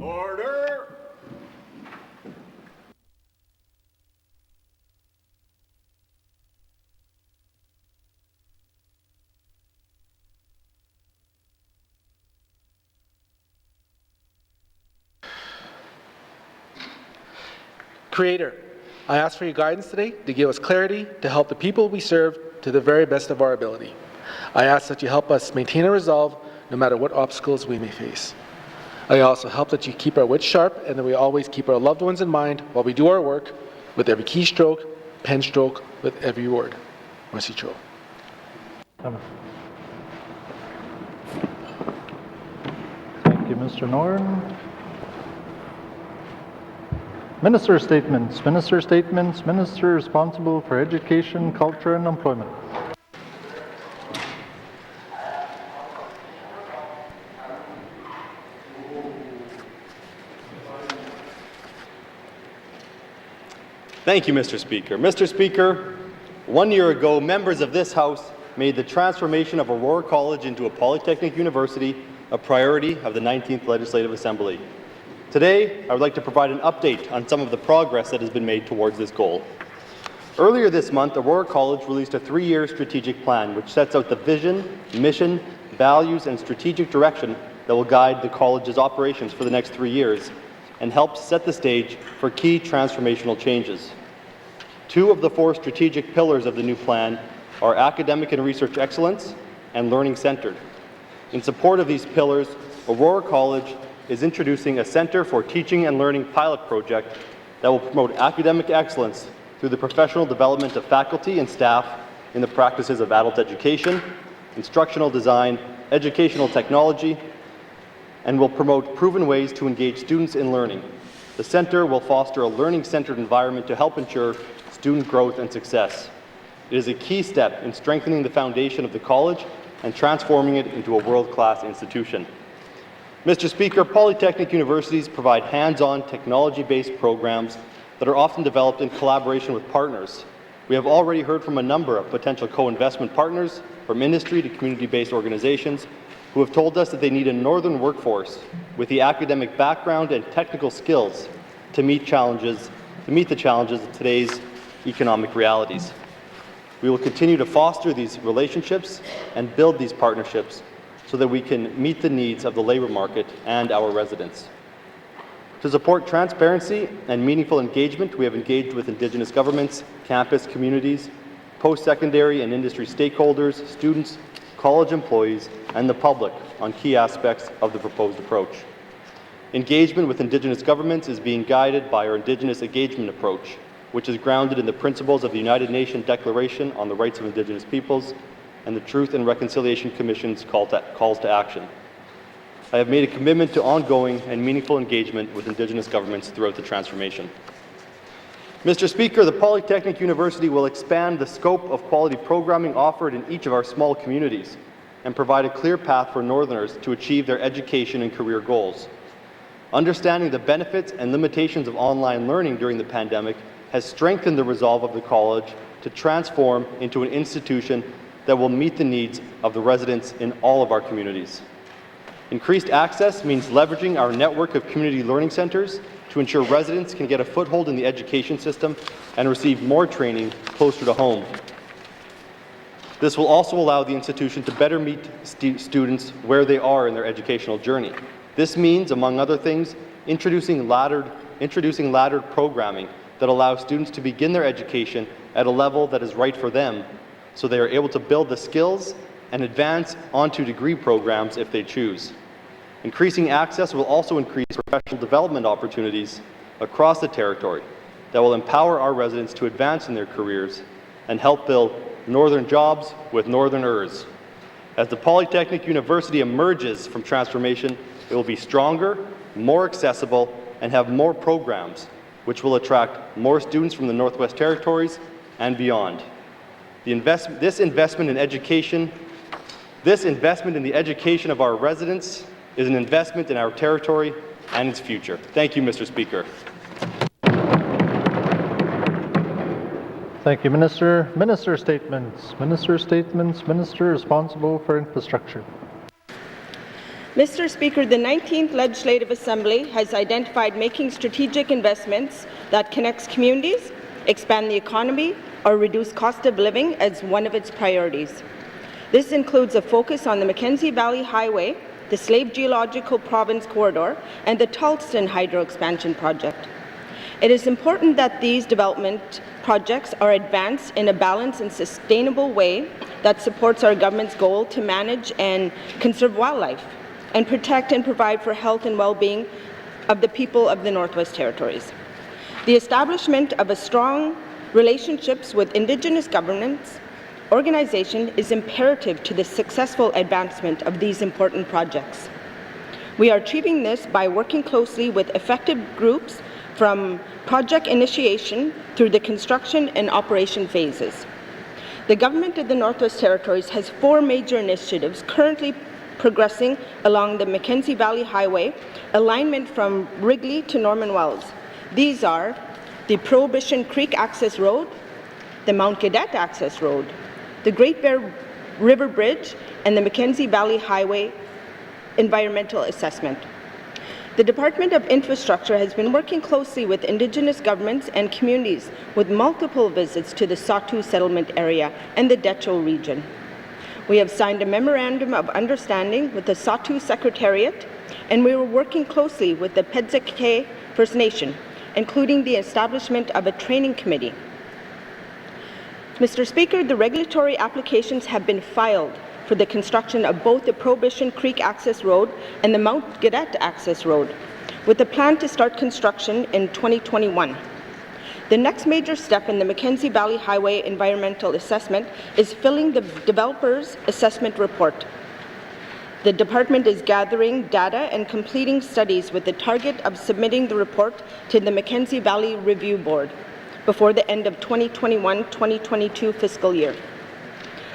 Order! Creator, I ask for your guidance today to give us clarity to help the people we serve to the very best of our ability. I ask that you help us maintain our resolve no matter what obstacles we may face. I also help that you keep our wits sharp and that we always keep our loved ones in mind while we do our work with every keystroke, pen stroke, with every word. Merci Cho. Thank you, Mr. Norton. Minister statements. Minister statements. Minister responsible for education, culture, and employment. Thank you, Mr. Speaker. Mr. Speaker, 1 year ago, members of this House made the transformation of Aurora College into a polytechnic university a priority of the 19th Legislative Assembly. Today, I would like to provide an update on some of the progress that has been made towards this goal. Earlier this month, Aurora College released a 3-year strategic plan which sets out the vision, mission, values, and strategic direction that will guide the college's operations for the next 3 years and helps set the stage for key transformational changes. 2 of the 4 strategic pillars of the new plan are academic and research excellence and learning centered. In support of these pillars, Aurora College is introducing a Centre for Teaching and Learning pilot project that will promote academic excellence through the professional development of faculty and staff in the practices of adult education, instructional design, educational technology, and will promote proven ways to engage students in learning. The Centre will foster a learning-centered environment to help ensure student growth and success. It is a key step in strengthening the foundation of the college and transforming it into a world-class institution. Mr. Speaker, polytechnic universities provide hands-on technology-based programs that are often developed in collaboration with partners. We have already heard from a number of potential co-investment partners, from industry to community-based organizations, who have told us that they need a northern workforce with the academic background and technical skills to meet the challenges of today's economic realities. We will continue to foster these relationships and build these partnerships so that we can meet the needs of the labour market and our residents. To support transparency and meaningful engagement, we have engaged with Indigenous governments, campus communities, post-secondary and industry stakeholders, students, college employees, and the public on key aspects of the proposed approach. Engagement with Indigenous governments is being guided by our Indigenous engagement approach, which is grounded in the principles of the United Nations Declaration on the Rights of Indigenous Peoples and the Truth and Reconciliation Commission's calls to action. I have made a commitment to ongoing and meaningful engagement with Indigenous governments throughout the transformation. Mr. Speaker, the Polytechnic University will expand the scope of quality programming offered in each of our small communities and provide a clear path for Northerners to achieve their education and career goals. Understanding the benefits and limitations of online learning during the pandemic has strengthened the resolve of the college to transform into an institution that will meet the needs of the residents in all of our communities. Increased access means leveraging our network of community learning centres to ensure residents can get a foothold in the education system and receive more training closer to home. This will also allow the institution to better meet students where they are in their educational journey. This means, among other things, introducing laddered programming that allows students to begin their education at a level that is right for them, so they are able to build the skills and advance onto degree programs if they choose. Increasing access will also increase professional development opportunities across the territory that will empower our residents to advance in their careers and help build northern jobs with northerners. As the Polytechnic University emerges from transformation, it will be stronger, more accessible, and have more programs, which will attract more students from the Northwest Territories and beyond. This investment in the education of our residents is an investment in our territory and its future. Thank you, Mr. Speaker. Thank you, Minister. Minister statements. Minister statements. Minister responsible for infrastructure. Mr. Speaker, the 19th Legislative Assembly has identified making strategic investments that connects communities, expand the economy, or reduce cost of living as one of its priorities. This includes a focus on the Mackenzie Valley Highway, the Slave Geological Province Corridor, and the Tulston Hydro Expansion Project. It is important that these development projects are advanced in a balanced and sustainable way that supports our government's goal to manage and conserve wildlife and protect and provide for health and well-being of the people of the Northwest Territories. The establishment of a strong relationships with Indigenous governments organization is imperative to the successful advancement of these important projects. We are achieving this by working closely with effective groups from project initiation through the construction and operation phases. The Government of the Northwest Territories has 4 major initiatives currently progressing along the Mackenzie Valley Highway, alignment from Wrigley to Norman Wells. These are the Prohibition Creek Access Road, the Mount Cadet Access Road, the Great Bear River Bridge, and the Mackenzie Valley Highway Environmental Assessment. The Department of Infrastructure has been working closely with Indigenous governments and communities with multiple visits to the Sawtoo settlement area and the Decho region. We have signed a Memorandum of Understanding with the Sawtoo Secretariat, and we are working closely with the Pedzike First Nation, including the establishment of a training committee. Mr. Speaker, the regulatory applications have been filed for the construction of both the Prohibition Creek Access Road and the Mount Cadet Access Road, with a plan to start construction in 2021. The next major step in the Mackenzie Valley Highway Environmental Assessment is filling the developer's assessment report. The department is gathering data and completing studies with the target of submitting the report to the Mackenzie Valley Review Board before the end of 2021-2022 fiscal year.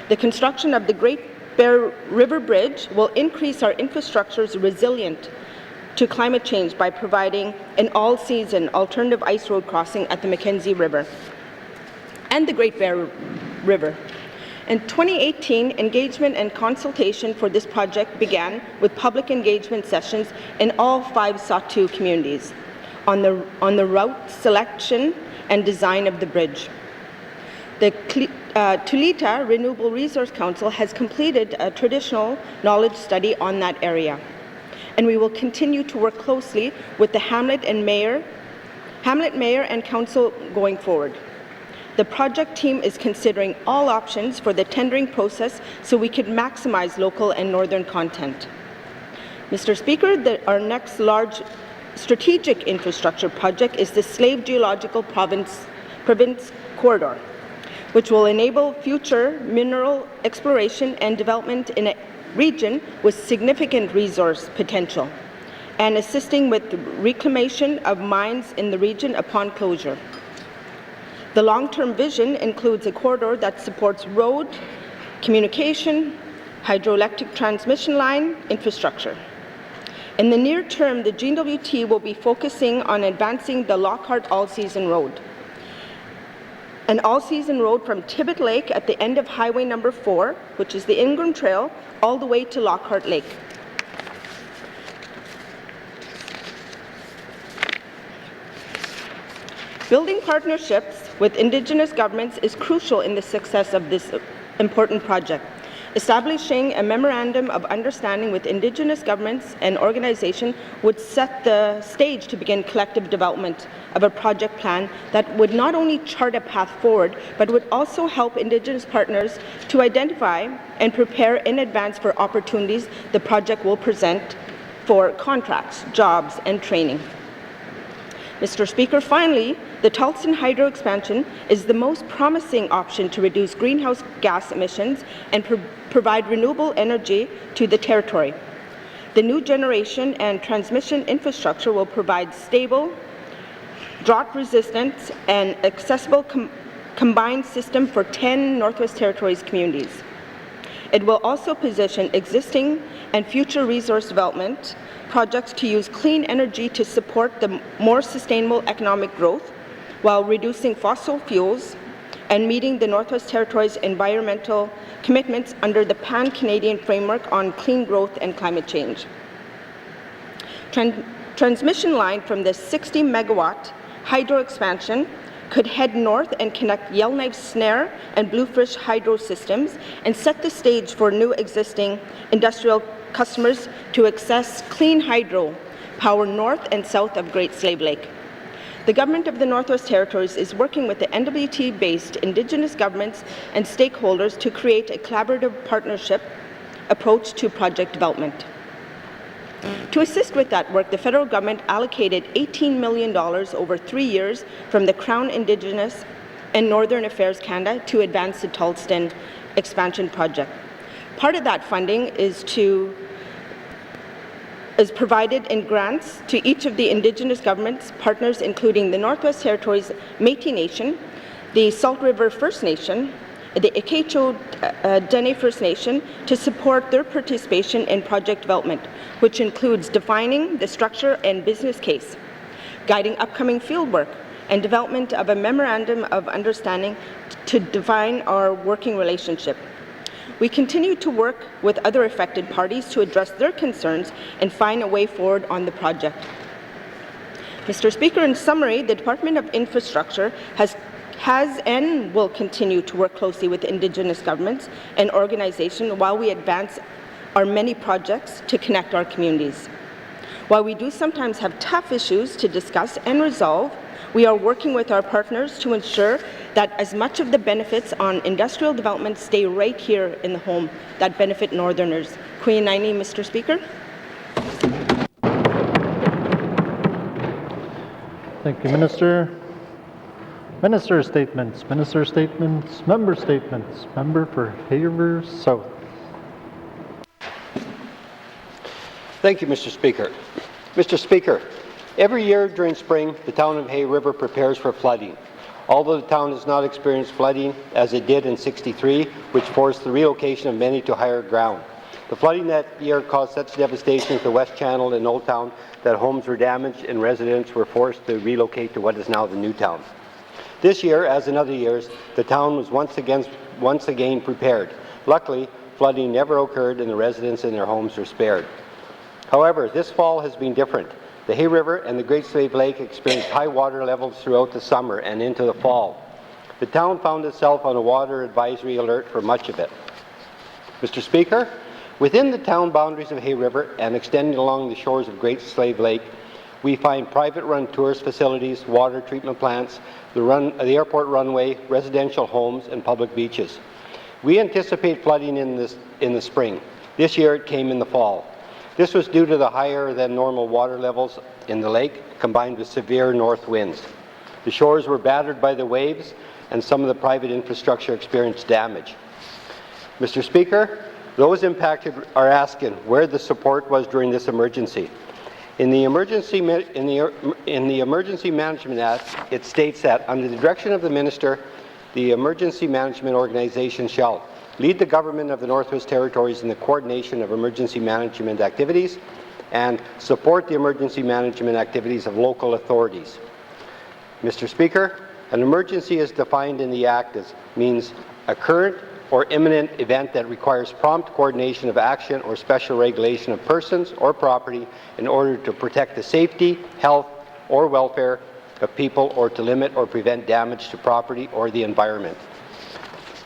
The construction of the Great Bear River Bridge will increase our infrastructure's resilience to climate change by providing an all-season alternative ice road crossing at the Mackenzie River and the Great Bear River. In 2018, engagement and consultation for this project began with public engagement sessions in all 5 Sawtoo communities on the route selection and design of the bridge. The Tulita Renewable Resource Council has completed a traditional knowledge study on that area, and we will continue to work closely with the Hamlet Mayor and Council going forward. The project team is considering all options for the tendering process so we can maximize local and northern content. Mr. Speaker, our next large strategic infrastructure project is the Slave Geological Province Corridor, which will enable future mineral exploration and development in a region with significant resource potential and assisting with the reclamation of mines in the region upon closure. The long-term vision includes a corridor that supports road, communication, hydroelectric transmission line infrastructure. In the near term, the N.W.T will be focusing on advancing the Lockhart All-Season Road, an all-season road from Tibbet Lake at the end of Highway number 4, which is the Ingram Trail, all the way to Lockhart Lake. Building partnerships with Indigenous governments is crucial in the success of this important project. Establishing a Memorandum of Understanding with Indigenous governments and organizations would set the stage to begin collective development of a project plan that would not only chart a path forward, but would also help Indigenous partners to identify and prepare in advance for opportunities the project will present for contracts, jobs, and training. Mr. Speaker, finally, the Tulston Hydro Expansion is the most promising option to reduce greenhouse gas emissions and provide renewable energy to the territory. The new generation and transmission infrastructure will provide stable, drought-resistant, and accessible combined system for 10 Northwest Territories communities. It will also position existing and future resource development projects to use clean energy to support the more sustainable economic growth while reducing fossil fuels and meeting the Northwest Territories' environmental commitments under the Pan-Canadian Framework on Clean Growth and Climate Change. transmission line from the 60-megawatt hydro expansion could head north and connect Yellowknife Snare and Bluefish hydro systems and set the stage for new existing industrial customers to access clean hydro power north and south of Great Slave Lake. The Government of the Northwest Territories is working with the N.W.T-based Indigenous governments and stakeholders to create a collaborative partnership approach to project development. To assist with that work, the federal government allocated $18 million over 3 years from the Crown Indigenous and Northern Affairs Canada to advance the Tulston expansion project. Part of that funding is provided in grants to each of the Indigenous governments partners, including the Northwest Territories Métis Nation, the Salt River First Nation, the Dene First Nation, to support their participation in project development, which includes defining the structure and business case, guiding upcoming field work, and development of a memorandum of understanding to define our working relationship. We continue to work with other affected parties to address their concerns and find a way forward on the project. Mr. Speaker, in summary, the Department of Infrastructure has and will continue to work closely with Indigenous governments and organizations while we advance our many projects to connect our communities. While we do sometimes have tough issues to discuss and resolve, we are working with our partners to ensure that as much of the benefits on industrial development stay right here in the home that benefit Northerners. Queen Naini, Mr. Speaker. Thank you, Minister. Minister statements, member statements. Member for Hay-River South. Thank you, Mr. Speaker. Mr. Speaker, every year during spring, the town of Hay River prepares for flooding. Although the town has not experienced flooding as it did in '63, which forced the relocation of many to higher ground. The flooding that year caused such devastation to the West Channel and Old Town that homes were damaged and residents were forced to relocate to what is now the new town. This year, as in other years, the town was once again prepared. Luckily, flooding never occurred and the residents in their homes were spared. However, this fall has been different. The Hay River and the Great Slave Lake experienced high water levels throughout the summer and into the fall. The town found itself on a water advisory alert for much of it. Mr. Speaker, within the town boundaries of Hay River and extending along the shores of Great Slave Lake, we find private-run tourist facilities, water treatment plants, the airport runway, residential homes, and public beaches. We anticipate flooding in the spring. This year it came in the fall. This was due to the higher than normal water levels in the lake, combined with severe north winds. The shores were battered by the waves, and some of the private infrastructure experienced damage. Mr. Speaker, those impacted are asking where the support was during this emergency. In the Emergency Management Act, it states that under the direction of the Minister, the Emergency Management Organization shall lead the government of the Northwest Territories in the coordination of emergency management activities and support the emergency management activities of local authorities. Mr. Speaker, an emergency is defined in the Act as means a current or imminent event that requires prompt coordination of action or special regulation of persons or property in order to protect the safety, health, or welfare of people or to limit or prevent damage to property or the environment.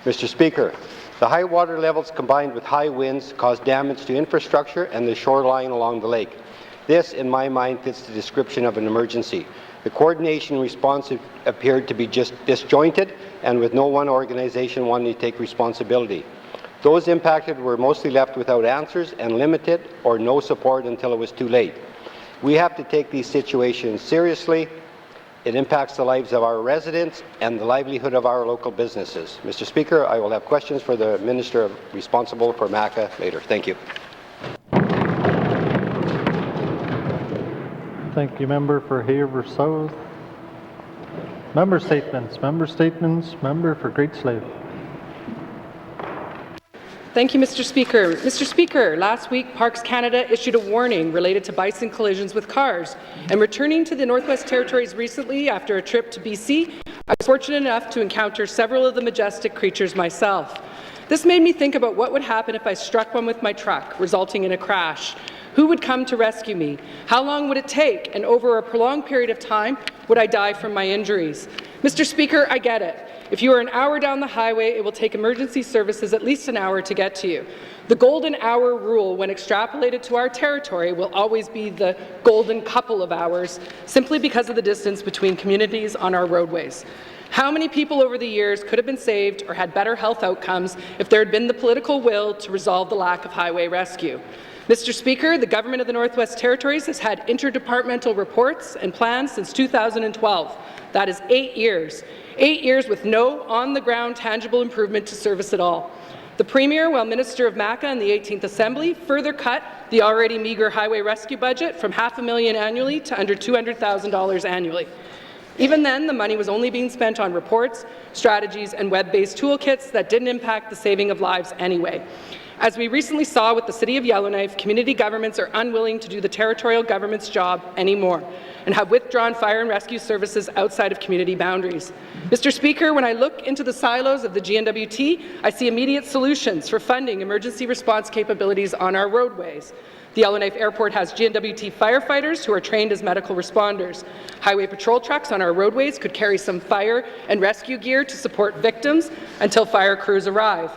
Mr. Speaker, the high water levels combined with high winds caused damage to infrastructure and the shoreline along the lake. This, in my mind, fits the description of an emergency. The coordination response appeared to be just disjointed and with no one organization wanting to take responsibility. Those impacted were mostly left without answers and limited or no support until it was too late. We have to take these situations seriously. It impacts the lives of our residents and the livelihood of our local businesses. Mr. Speaker, I will have questions for the Minister responsible for MACA later. Thank you. Thank you, member for Hay-River South. Member statements, member for Great Slave. Thank you, Mr. Speaker. Mr. Speaker, last week Parks Canada issued a warning related to bison collisions with cars. And returning to the Northwest Territories recently after a trip to BC, I was fortunate enough to encounter several of the majestic creatures myself. This made me think about what would happen if I struck one with my truck, resulting in a crash. Who would come to rescue me? How long would it take? And over a prolonged period of time, would I die from my injuries? Mr. Speaker, I get it. If you are an hour down the highway, it will take emergency services at least an hour to get to you. The golden hour rule, when extrapolated to our territory, will always be the golden couple of hours, simply because of the distance between communities on our roadways. How many people over the years could have been saved or had better health outcomes if there had been the political will to resolve the lack of highway rescue? Mr. Speaker, the Government of the Northwest Territories has had interdepartmental reports and plans since 2012. That is 8 years. 8 years with no on-the-ground tangible improvement to service at all. The Premier, while Minister of MACA in the 18th Assembly, further cut the already meagre highway rescue budget from $500,000 annually to under $200,000 annually. Even then, the money was only being spent on reports, strategies, and web-based toolkits that didn't impact the saving of lives anyway. As we recently saw with the City of Yellowknife, community governments are unwilling to do the territorial government's job anymore and have withdrawn fire and rescue services outside of community boundaries. Mr. Speaker, when I look into the silos of the N.W.T, I see immediate solutions for funding emergency response capabilities on our roadways. The Yellowknife Airport has N.W.T firefighters who are trained as medical responders. Highway patrol trucks on our roadways could carry some fire and rescue gear to support victims until fire crews arrive.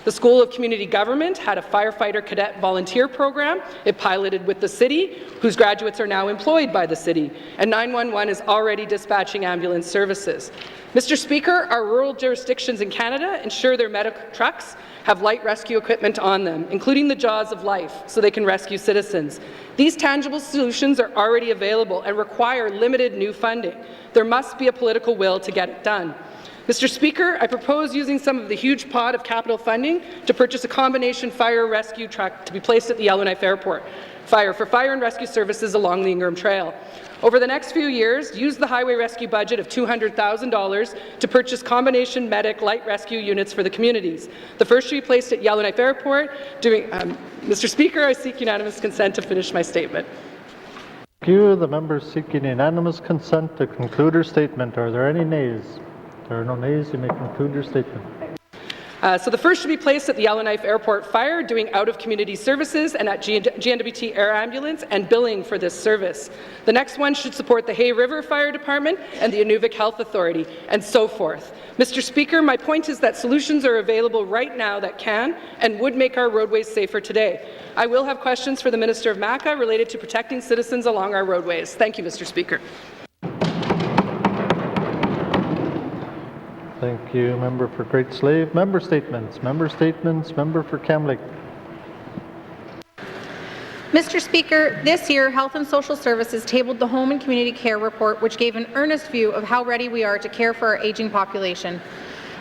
The School of Community Government had a firefighter cadet volunteer program it piloted with the city, whose graduates are now employed by the city, and 911 is already dispatching ambulance services. Mr. Speaker, our rural jurisdictions in Canada ensure their medical trucks have light rescue equipment on them, including the jaws of life, so they can rescue citizens. These tangible solutions are already available and require limited new funding. There must be a political will to get it done. Mr. Speaker, I propose using some of the huge pot of capital funding to purchase a combination fire rescue truck to be placed at the Yellowknife Airport for fire and rescue services along the Ingram Trail. Over the next few years, use the highway rescue budget of $200,000 to purchase combination medic light rescue units for the communities. The first should be placed at Yellowknife Airport. Mr. Speaker, I seek unanimous consent to finish my statement. Thank you. The member seeking unanimous consent to conclude her statement. Are there any nays? If there are no nays, you may conclude your statement. So the first should be placed at the Yellowknife Airport Fire, doing out-of-community services, and at N.W.T Air Ambulance and billing for this service. The next one should support the Hay River Fire Department and the Inuvik Health Authority, and so forth. Mr. Speaker, my point is that solutions are available right now that can and would make our roadways safer today. I will have questions for the Minister of MACA related to protecting citizens along our roadways. Thank you, Mr. Speaker. Thank you, member for Great Slave. Member statements. Member for Kamloops. Mr. Speaker, this year, Health and Social Services tabled the Home and Community Care Report, which gave an earnest view of how ready we are to care for our aging population.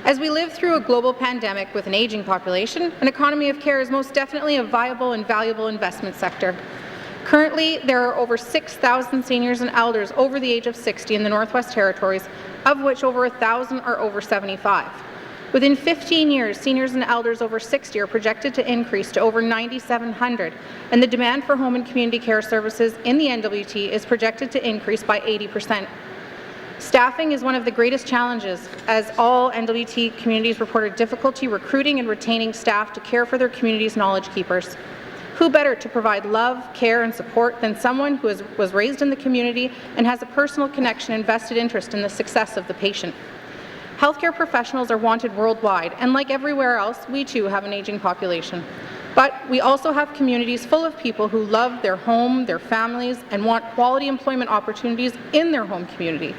As we live through a global pandemic with an aging population, an economy of care is most definitely a viable and valuable investment sector. Currently, there are over 6,000 seniors and elders over the age of 60 in the Northwest Territories, of which over 1,000 are over 75. Within 15 years, seniors and elders over 60 are projected to increase to over 9,700, and the demand for home and community care services in the N.W.T is projected to increase by 80%. Staffing is one of the greatest challenges, as all N.W.T communities reported difficulty recruiting and retaining staff to care for their community's knowledge keepers. Who better to provide love, care, and support than someone who was raised in the community and has a personal connection and vested interest in the success of the patient? Healthcare professionals are wanted worldwide, and like everywhere else, we too have an aging population. But we also have communities full of people who love their home, their families, and want quality employment opportunities in their home community.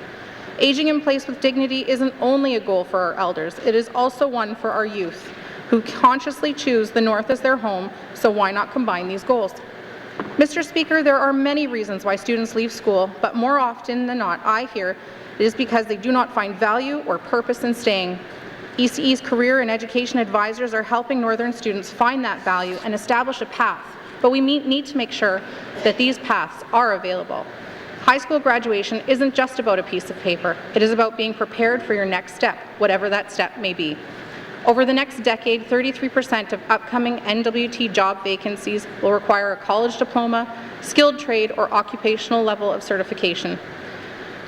Aging in place with dignity isn't only a goal for our elders, it is also one for our youth, who consciously choose the North as their home, so why not combine these goals? Mr. Speaker, there are many reasons why students leave school, but more often than not, I hear it is because they do not find value or purpose in staying. ECE's career and education advisors are helping Northern students find that value and establish a path, but we need to make sure that these paths are available. High school graduation isn't just about a piece of paper. It is about being prepared for your next step, whatever that step may be. Over the next decade, 33% of upcoming N.W.T job vacancies will require a college diploma, skilled trade, or occupational level of certification.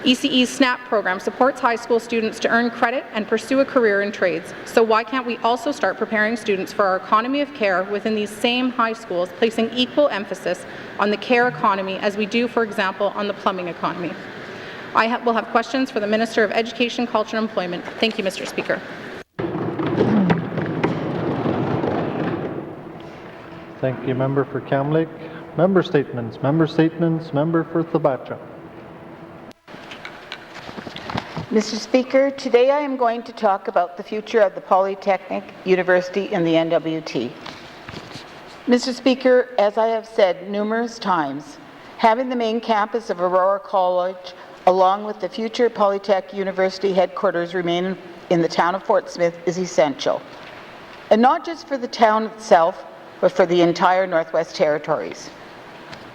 ECE's SNAP program supports high school students to earn credit and pursue a career in trades. So why can't we also start preparing students for our economy of care within these same high schools, placing equal emphasis on the care economy as we do, for example, on the plumbing economy? I will have questions for the Minister of Education, Culture and Employment. Thank you, Mr. Speaker. Thank you, Member for Kamloops. Member statements. Member for Thabacha. Mr. Speaker, today I am going to talk about the future of the Polytechnic University and the N.W.T. Mr. Speaker, as I have said numerous times, having the main campus of Aurora College along with the future Polytech University headquarters remain in the town of Fort Smith is essential. And not just for the town itself, but for the entire Northwest Territories.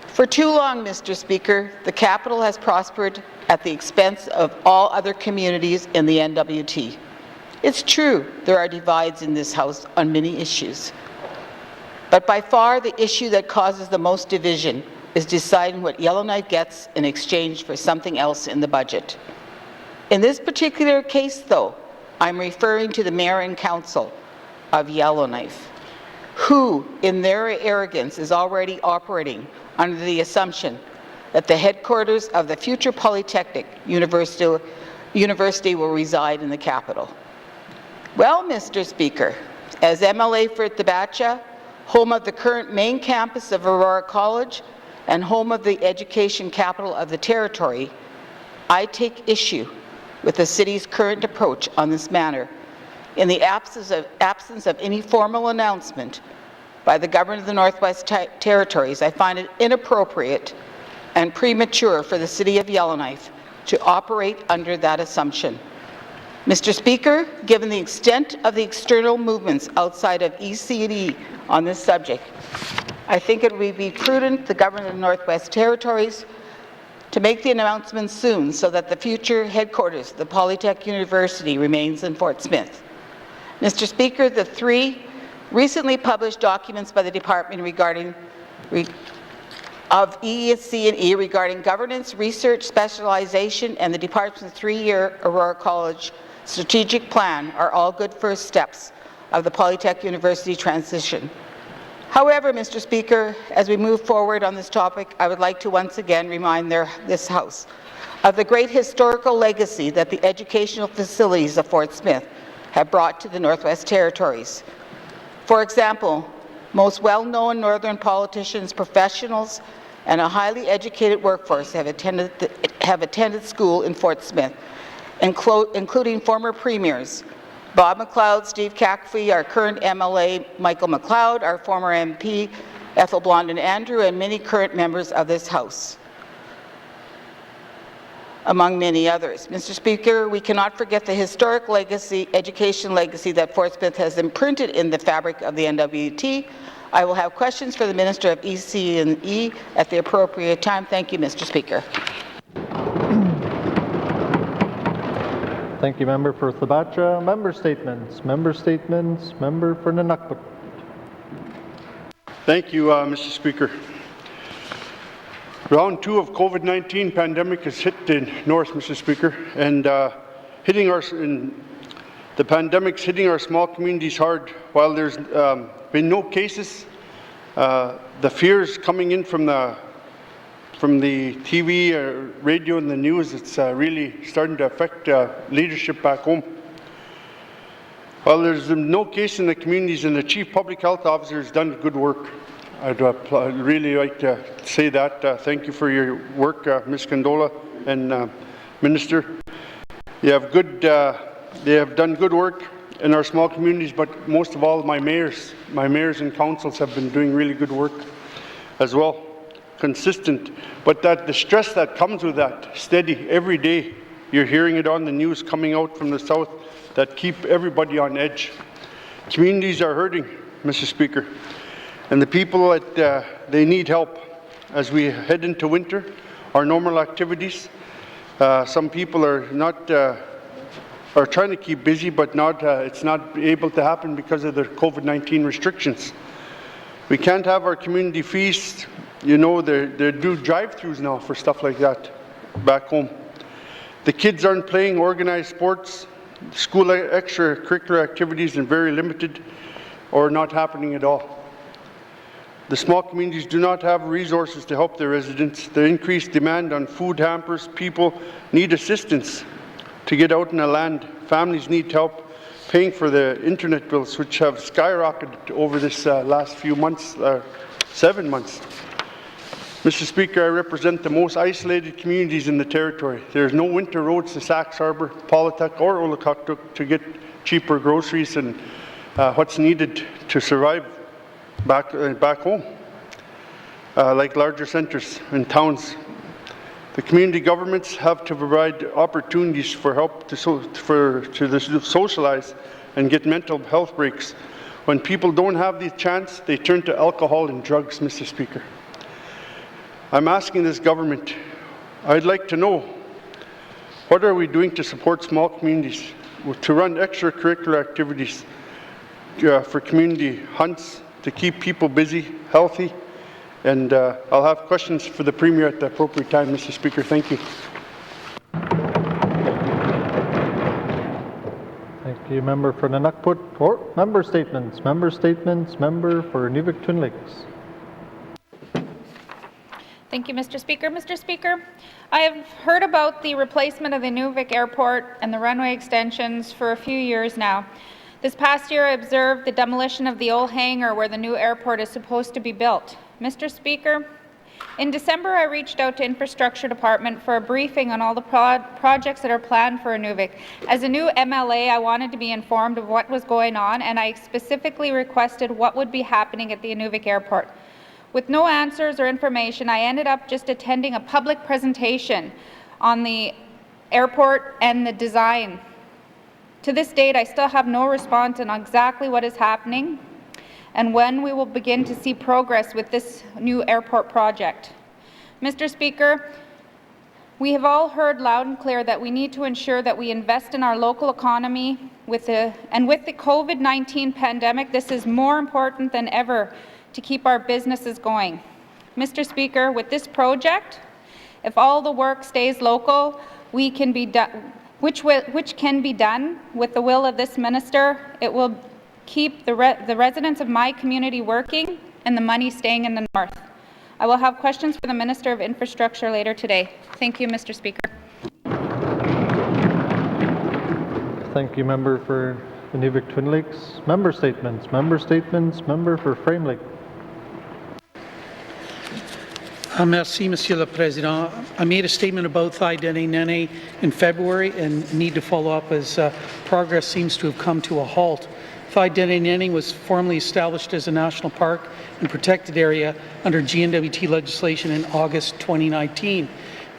For too long, Mr. Speaker, the capital has prospered at the expense of all other communities in the N.W.T. It's true there are divides in this House on many issues, but by far the issue that causes the most division is deciding what Yellowknife gets in exchange for something else in the budget. In this particular case, though, I'm referring to the Mayor and Council of Yellowknife, who, in their arrogance, is already operating under the assumption that the headquarters of the future Polytechnic University will reside in the capital. Well, Mr. Speaker, as MLA for Thabacha, home of the current main campus of Aurora College and home of the education capital of the territory, I take issue with the city's current approach on this matter. In the absence of any formal announcement by the Government of the Northwest Territories, I find it inappropriate and premature for the City of Yellowknife to operate under that assumption. Mr. Speaker, given the extent of the external movements outside of EC&E on this subject, I think it would be prudent the Government of the Northwest Territories to make the announcement soon so that the future headquarters of the Polytech University remains in Fort Smith. Mr. Speaker, the three recently published documents by the Department of EC&E regarding governance, research, specialization, and the Department's three-year Aurora College strategic plan are all good first steps of the Polytech University transition. However, Mr. Speaker, as we move forward on this topic, I would like to once again remind this House of the great historical legacy that the educational facilities of Fort Smith have brought to the Northwest Territories. For example, most well-known northern politicians, professionals, and a highly educated workforce have attended school in Fort Smith, including former premiers Bob McLeod, Steve Cackfee, our current MLA Michael McLeod, our former MP Ethel Blondin Andrew, and many current members of this House, among many others. Mr. Speaker, we cannot forget the historic legacy, education legacy that Fort Smith has imprinted in the fabric of the N.W.T. I will have questions for the Minister of EC&E at the appropriate time. Thank you, Mr. Speaker. Thank you, Member for Thabacha. Member statements. Member for N.W.T. Thank you, Mr. Speaker. Round 2 of COVID-19 pandemic has hit the north, Mr. Speaker, and the pandemic's hitting our small communities hard. While there's been no cases, the fears coming in from the TV, radio, and the news, it's really starting to affect leadership back home. While there's no case in the communities, and the Chief Public Health Officer has done good work. I'd really like to say that. Thank you for your work, Ms. Condola and Minister. They have done good work in our small communities, but most of all, my mayors and councils have been doing really good work as well, consistent. But the stress that comes with that, steady, every day, you're hearing it on the news coming out from the south, that keep everybody on edge. Communities are hurting, Mr. Speaker. And the people that they need help as we head into winter, our normal activities. Some people are not are trying to keep busy, but it's not able to happen because of the COVID-19 restrictions. We can't have our community feasts. You know, they do drive-thrus now for stuff like that back home. The kids aren't playing organized sports. School extracurricular activities are very limited or not happening at all. The small communities do not have resources to help their residents. The increased demand on food hampers, people need assistance to get out in the land. Families need help paying for the internet bills, which have skyrocketed over this last few months, 7 months. Mr. Speaker, I represent the most isolated communities in the territory. There is no winter roads to Sax Harbour, Polituck or Olakuktuk to get cheaper groceries and what's needed to survive back home, like larger centres and towns. The community governments have to provide opportunities for help to socialise and get mental health breaks. When people don't have the chance, they turn to alcohol and drugs, Mr. Speaker. I'm asking this government, I'd like to know, what are we doing to support small communities, to run extracurricular activities for community hunts, to keep people busy, healthy, and I'll have questions for the Premier at the appropriate time, Mr. Speaker. Thank you. Thank you, member for the N.W.T. Or member statements. Member statements. Member for Nuvik Twin Lakes. Thank you, Mr. Speaker. Mr. Speaker, I have heard about the replacement of the Nuvik Airport and the runway extensions for a few years now. This past year, I observed the demolition of the old hangar where the new airport is supposed to be built. Mr. Speaker, in December, I reached out to Infrastructure Department for a briefing on all the projects that are planned for Nuvik. As a new MLA, I wanted to be informed of what was going on, and I specifically requested what would be happening at the Nuvik Airport. With no answers or information, I ended up just attending a public presentation on the airport and the design. To this date, I still have no response on exactly what is happening and when we will begin to see progress with this new airport project. Mr. Speaker, we have all heard loud and clear that we need to ensure that we invest in our local economy with the COVID-19 pandemic, this is more important than ever to keep our businesses going. Mr. Speaker, with this project, if all the work stays local, which can be done with the will of this minister, it will keep the residents of my community working and the money staying in the north. I will have questions for the Minister of Infrastructure later today. Thank you, Mr. Speaker. Thank you, member for the Nuvik Twin Lakes. Member statements. Member statements. Member for Frame Lake. Merci, Monsieur le Président. I made a statement about Thai-Dene Nene in February and need to follow up as progress seems to have come to a halt. Thai-Dene Nene was formally established as a national park and protected area under N.W.T legislation in August 2019.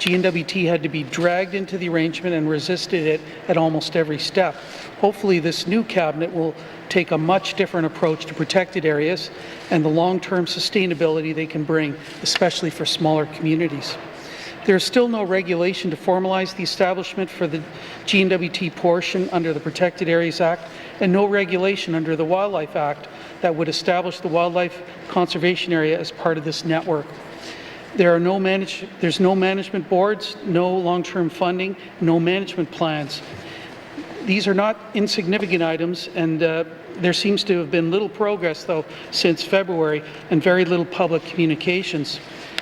N.W.T had to be dragged into the arrangement and resisted it at almost every step. Hopefully this new cabinet will take a much different approach to protected areas and the long-term sustainability they can bring, especially for smaller communities. There is still no regulation to formalize the establishment for the N.W.T portion under the Protected Areas Act, and no regulation under the Wildlife Act that would establish the wildlife conservation area as part of this network. There's no management boards, no long-term funding, no management plans. These are not insignificant items, and there seems to have been little progress, though, since February, and very little public communications.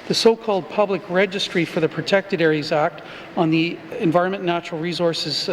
The so-called public registry for the Protected Areas Act on the Environment and Natural Resources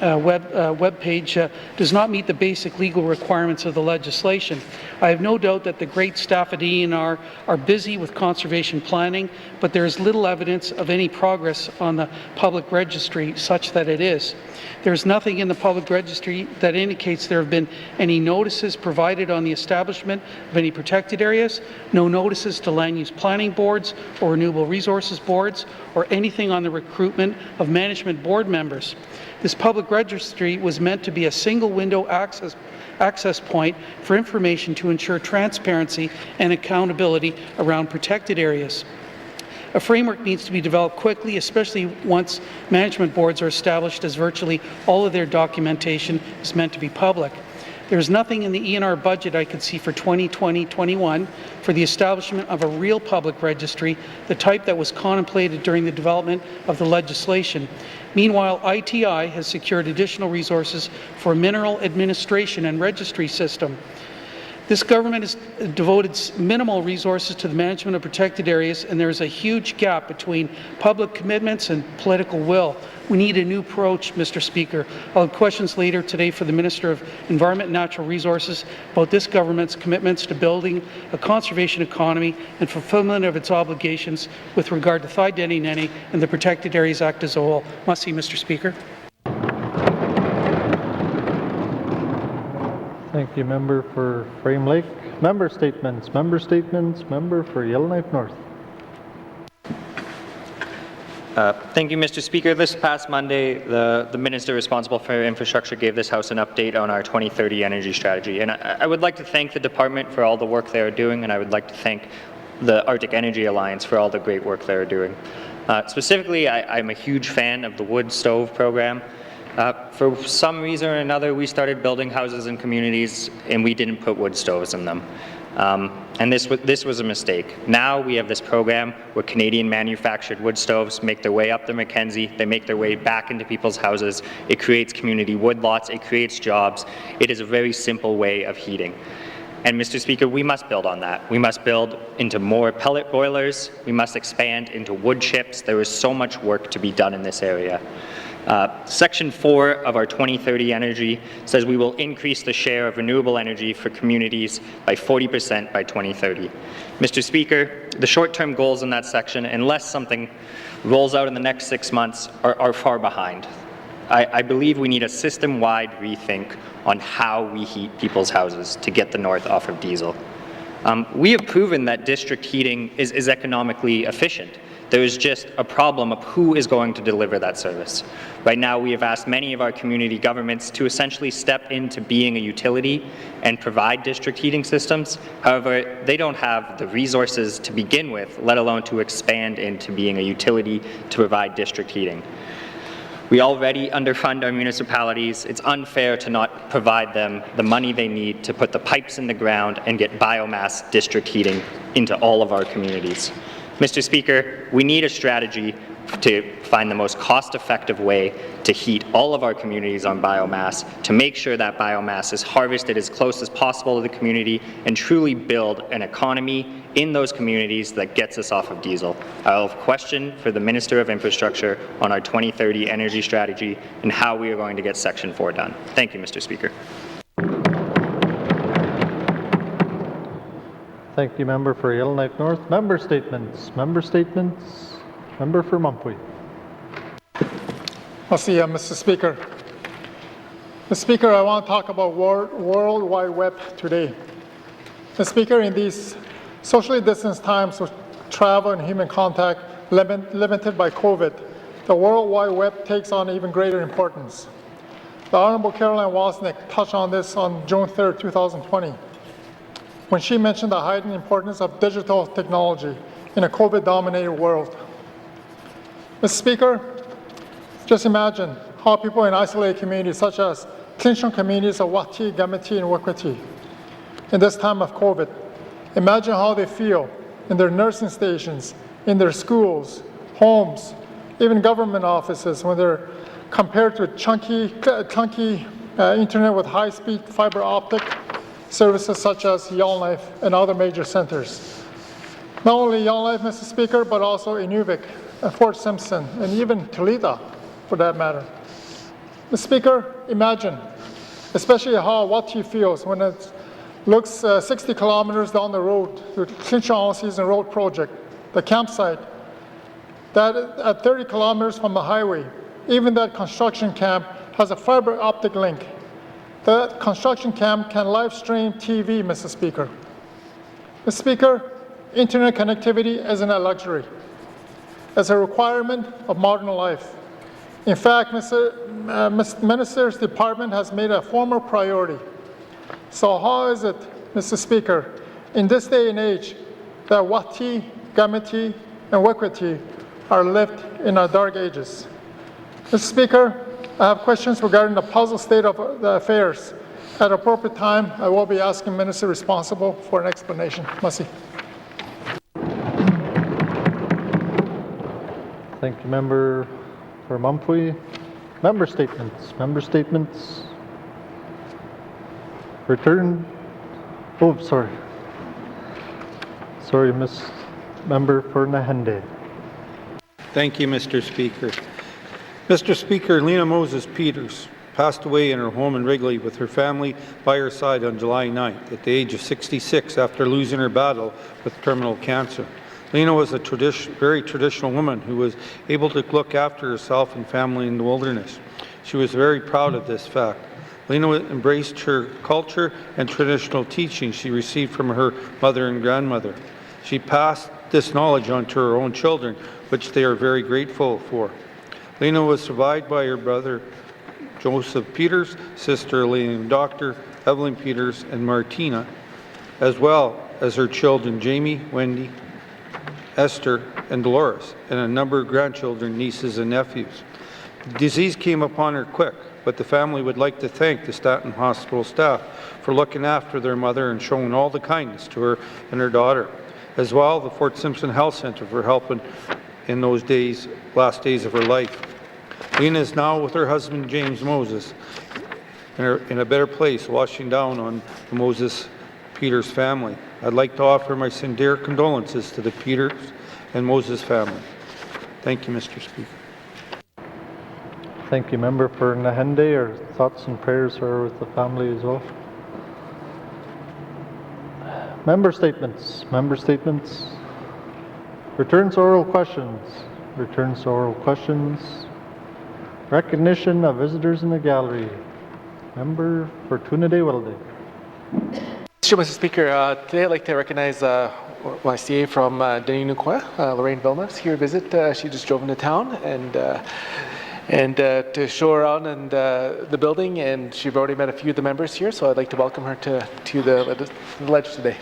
web page does not meet the basic legal requirements of the legislation. I have no doubt that the great staff at ENR are busy with conservation planning, but there is little evidence of any progress on the public registry such that it is. There is nothing in the public registry that indicates there have been any notices provided on the establishment of any protected areas, no notices to land use planning boards or renewable resources boards, or anything on the recruitment of management board members. This public registry was meant to be a single window access point for information to ensure transparency and accountability around protected areas. A framework needs to be developed quickly, especially once management boards are established, as virtually all of their documentation is meant to be public. There's nothing in the ENR budget I could see for 2020-21 for the establishment of a real public registry, the type that was contemplated during the development of the legislation. Meanwhile, ITI has secured additional resources for a mineral administration and registry system. This government has devoted minimal resources to the management of protected areas, and there is a huge gap between public commitments and political will. We need a new approach, Mr. Speaker. I'll have questions later today for the Minister of Environment and Natural Resources about this government's commitments to building a conservation economy and fulfillment of its obligations with regard to Thai-Dene and the Protected Areas Act as a whole. Must see, Mr. Speaker. Thank you, member for Frame Lake. Member statements. Member for Yellowknife North. Thank you, Mr. Speaker. This past Monday, the Minister responsible for infrastructure gave this House an update on our 2030 energy strategy. And I would like to thank the department for all the work they are doing, and I would like to thank the Arctic Energy Alliance for all the great work they are doing. Specifically, I'm a huge fan of the wood stove program. For some reason or another, we started building houses in communities and we didn't put wood stoves in them. And this was a mistake. Now we have this program where Canadian manufactured wood stoves make their way up the Mackenzie, they make their way back into people's houses. It creates community woodlots, it creates jobs. It is a very simple way of heating. And Mr. Speaker, we must build on that. We must build into more pellet boilers. We must expand into wood chips. There is so much work to be done in this area. Section 4 of our 2030 energy says we will increase the share of renewable energy for communities by 40% by 2030. Mr. Speaker, the short-term goals in that section, unless something rolls out in the next 6 months, are far behind. I believe we need a system-wide rethink on how we heat people's houses to get the North off of diesel. We have proven that district heating is economically efficient. There is just a problem of who is going to deliver that service. Right now, we have asked many of our community governments to essentially step into being a utility and provide district heating systems. However, they don't have the resources to begin with, let alone to expand into being a utility to provide district heating. We already underfund our municipalities. It's unfair to not provide them the money they need to put the pipes in the ground and get biomass district heating into all of our communities. Mr. Speaker, we need a strategy to find the most cost-effective way to heat all of our communities on biomass, to make sure that biomass is harvested as close as possible to the community and truly build an economy in those communities that gets us off of diesel. I have a question for the Minister of Infrastructure on our 2030 energy strategy and how we are going to get Section 4 done. Thank you, Mr. Speaker. Thank you, member for Yellowknife North. Member statements. Member for Mumfway. I'll see you, Mr. Speaker. Mr. Speaker, I want to talk about World Wide Web today. Mr. Speaker, in these socially distanced times with travel and human contact limited by COVID, the World Wide Web takes on even greater importance. The Honourable Caroline Wozniak touched on this on June 3rd, 2020, when she mentioned the heightened importance of digital technology in a COVID-dominated world. Mr. Speaker, just imagine how people in isolated communities such as Clinchon communities of N.W.T, N.W.T, and Y.E.LLOWKNIFE in this time of COVID. Imagine how they feel in their nursing stations, in their schools, homes, even government offices when they're compared to clunky internet with high-speed fiber optic services such as YELLOWKNIFE and other major centers. Not only YELLOWKNIFE, Mr. Speaker, but also Inuvik, Fort Simpson, and even Toledo, for that matter. Mr. Speaker, imagine, especially how N.W.T feels when it looks 60 kilometers down the road to the Clinchon All-Season Road project, the campsite, that at 30 kilometers from the highway, even that construction camp has a fiber optic link. The construction camp can live stream TV, Mr. Speaker. Mr. Speaker, internet connectivity isn't a luxury. It's a requirement of modern life. In fact, Mr. Minister's department has made a formal priority. So how is it, Mr. Speaker, in this day and age, that N.W.T, N.W.T, and Y.E.LLOWKNIFE are lived in our dark ages? Mr. Speaker, I have questions regarding the puzzle state of the affairs At appropriate time, I will be asking Minister responsible for an explanation. Merci. Thank you, Member for Mumfree. Member statements. Member statements. Return. Oh, sorry. Sorry, Member for Nahende. Thank you, Mr. Speaker. Mr. Speaker, Lena Moses Peters passed away in her home in Wrigley with her family by her side on July 9th at the age of 66 after losing her battle with terminal cancer. Lena was a very traditional woman who was able to look after herself and family in the wilderness. She was very proud of this fact. Lena embraced her culture and traditional teachings she received from her mother and grandmother. She passed this knowledge on to her own children, which they are very grateful for. Lena was survived by her brother Joseph Peters, sister Elaine Dr. Evelyn Peters, and Martina, as well as her children Jamie, Wendy, Esther, and Dolores, and a number of grandchildren, nieces, and nephews. The disease came upon her quick, but the family would like to thank the Stanton Hospital staff for looking after their mother and showing all the kindness to her and her daughter, as well the Fort Simpson Health Centre for helping in those last days of her life. Lena is now with her husband James Moses in a better place, washing down on the Moses Peters family. I'd like to offer my sincere condolences to the Peters and Moses family. Thank you, Mr. Speaker. Thank you, Member for Nahende. Our thoughts and prayers are with the family as well. Member statements. Member statements. Returns to oral questions. Returns to oral questions. Recognition of visitors in the gallery. Member for Tunade-Welday. Mr. Speaker, today I'd like to recognize my CA from Denis-Nucois, Lorraine Villeneuve, here to visit. She just drove into town and to show her around and the building, and she's already met a few of the members here, so I'd like to welcome her to the ledge today.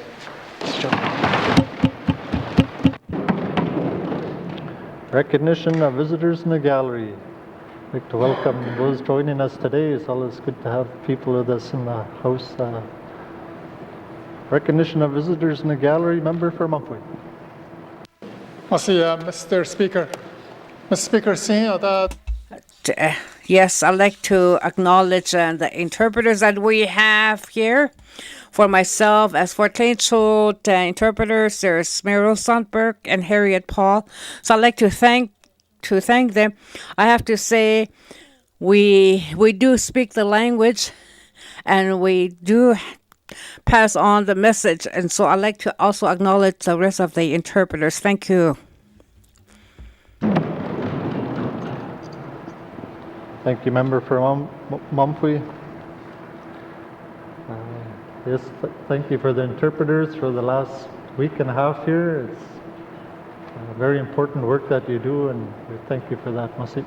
Recognition of visitors in the gallery. I'd like to welcome those joining us today. It's always good to have people with us in the house. Recognition of visitors in the gallery. Member for Mumfree. Merci, Mr. Speaker. Mr. Speaker, seeing that. Yes, I'd like to acknowledge the interpreters that we have here. For myself, as for Plainchot interpreters, there's Meryl Sundberg and Harriet Paul. So I'd like to thank them. I have to say, we do speak the language, and we do pass on the message. And so I'd like to also acknowledge the rest of the interpreters. Thank you. Thank you, Member for Mumfree. Yes, thank you for the interpreters for the last week and a half here. It's very important work that you do, and we thank you for that, Masi.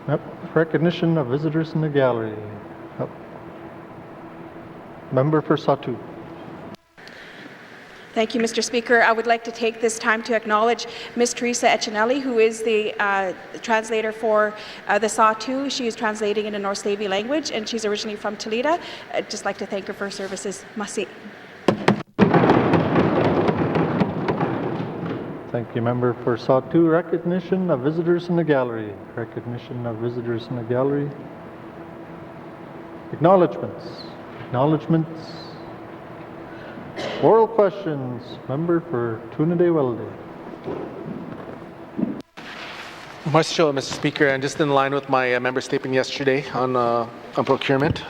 Yep. Recognition of visitors in the gallery. Yep. Member for Satu. Thank you, Mr. Speaker. I would like to take this time to acknowledge Ms. Teresa Echinelli, who is the translator for the Satu. She is translating in the North Slavey language, and she's originally from Toledo. I'd just like to thank her for her services. Masi. Thank you, Member for Satu. Recognition of visitors in the gallery. Recognition of visitors in the gallery. Acknowledgements. Acknowledgements. Oral questions. Member for Tunade-Welday. Mr. Speaker, and just in line with my member statement yesterday on procurement,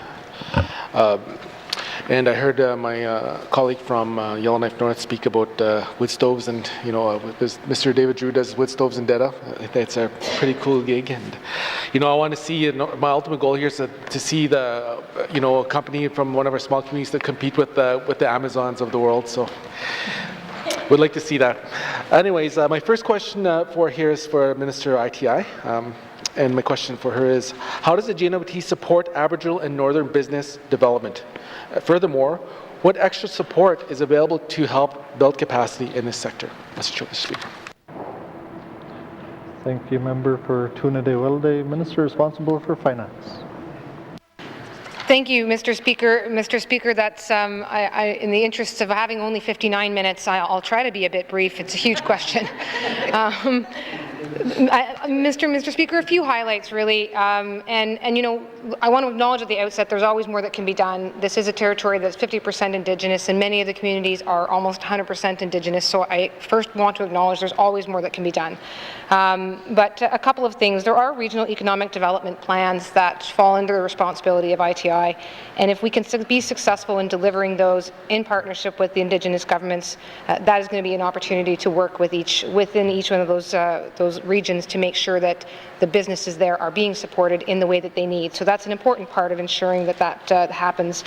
and I heard my colleague from Yellowknife North speak about wood stoves, and Mr. David Drew does wood stoves in Deda. I think it's a pretty cool gig, and I want to see. My ultimate goal here is to see the a company from one of our small communities to compete with the Amazons of the world. So, would like to see that. Anyways, my first question here is for Minister ITI. And my question for her is, how does the N.W.T support Aboriginal and Northern business development? Furthermore, what extra support is available to help build capacity in this sector? Mr. Speaker. Thank you, member for Tuna de Wilde, Minister responsible for Finance. Thank you, Mr. Speaker. Mr. Speaker, that's in the interest of having only 59 minutes, I'll try to be a bit brief. It's a huge question. Mr. Speaker, a few highlights really, and you know, I want to acknowledge at the outset there's always more that can be done. This is a territory that's 50% Indigenous, and many of the communities are almost 100% Indigenous. So I first want to acknowledge there's always more that can be done. But a couple of things: there are regional economic development plans that fall under the responsibility of ITI, and if we can be successful in delivering those in partnership with the Indigenous governments, that is going to be an opportunity to work with within each one of those regions to make sure that the businesses there are being supported in the way that they need. So that's an important part of ensuring that that happens.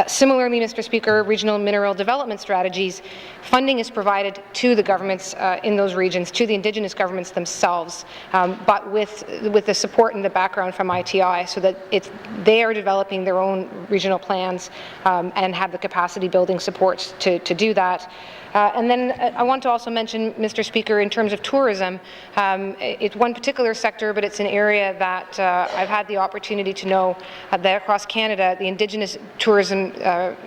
Similarly, Mr. Speaker, regional mineral development strategies, funding is provided to the governments in those regions, to the Indigenous governments themselves, but with the support and the background from ITI, so that they are developing their own regional plans and have the capacity building supports to do that. And then I want to also mention, Mr. Speaker, in terms of tourism, it's one particular sector, but it's an area that I've had the opportunity to know that across Canada, the Indigenous Tourism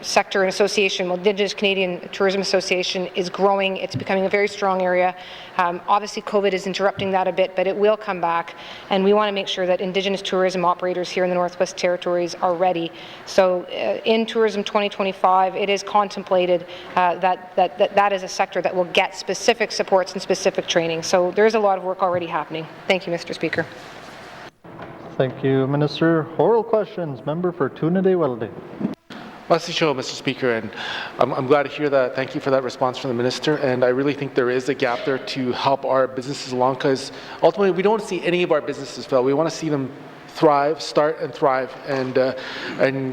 Sector and Association, well, Indigenous Canadian Tourism Association is growing. It's becoming a very strong area. Obviously, COVID is interrupting that a bit, but it will come back, and we want to make sure that Indigenous tourism operators here in the Northwest Territories are ready. So in Tourism 2025, it is contemplated that is a sector that will get specific supports and specific training. So there is a lot of work already happening. Thank you, Mr. Speaker. Thank you, Minister. Oral questions. Member for Tuna de Wilde. Mr. Speaker, and I'm glad to hear that. Thank you for that response from the Minister, and I really think there is a gap there to help our businesses along, because ultimately we don't see any of our businesses fail. We want to see them thrive, start and thrive, and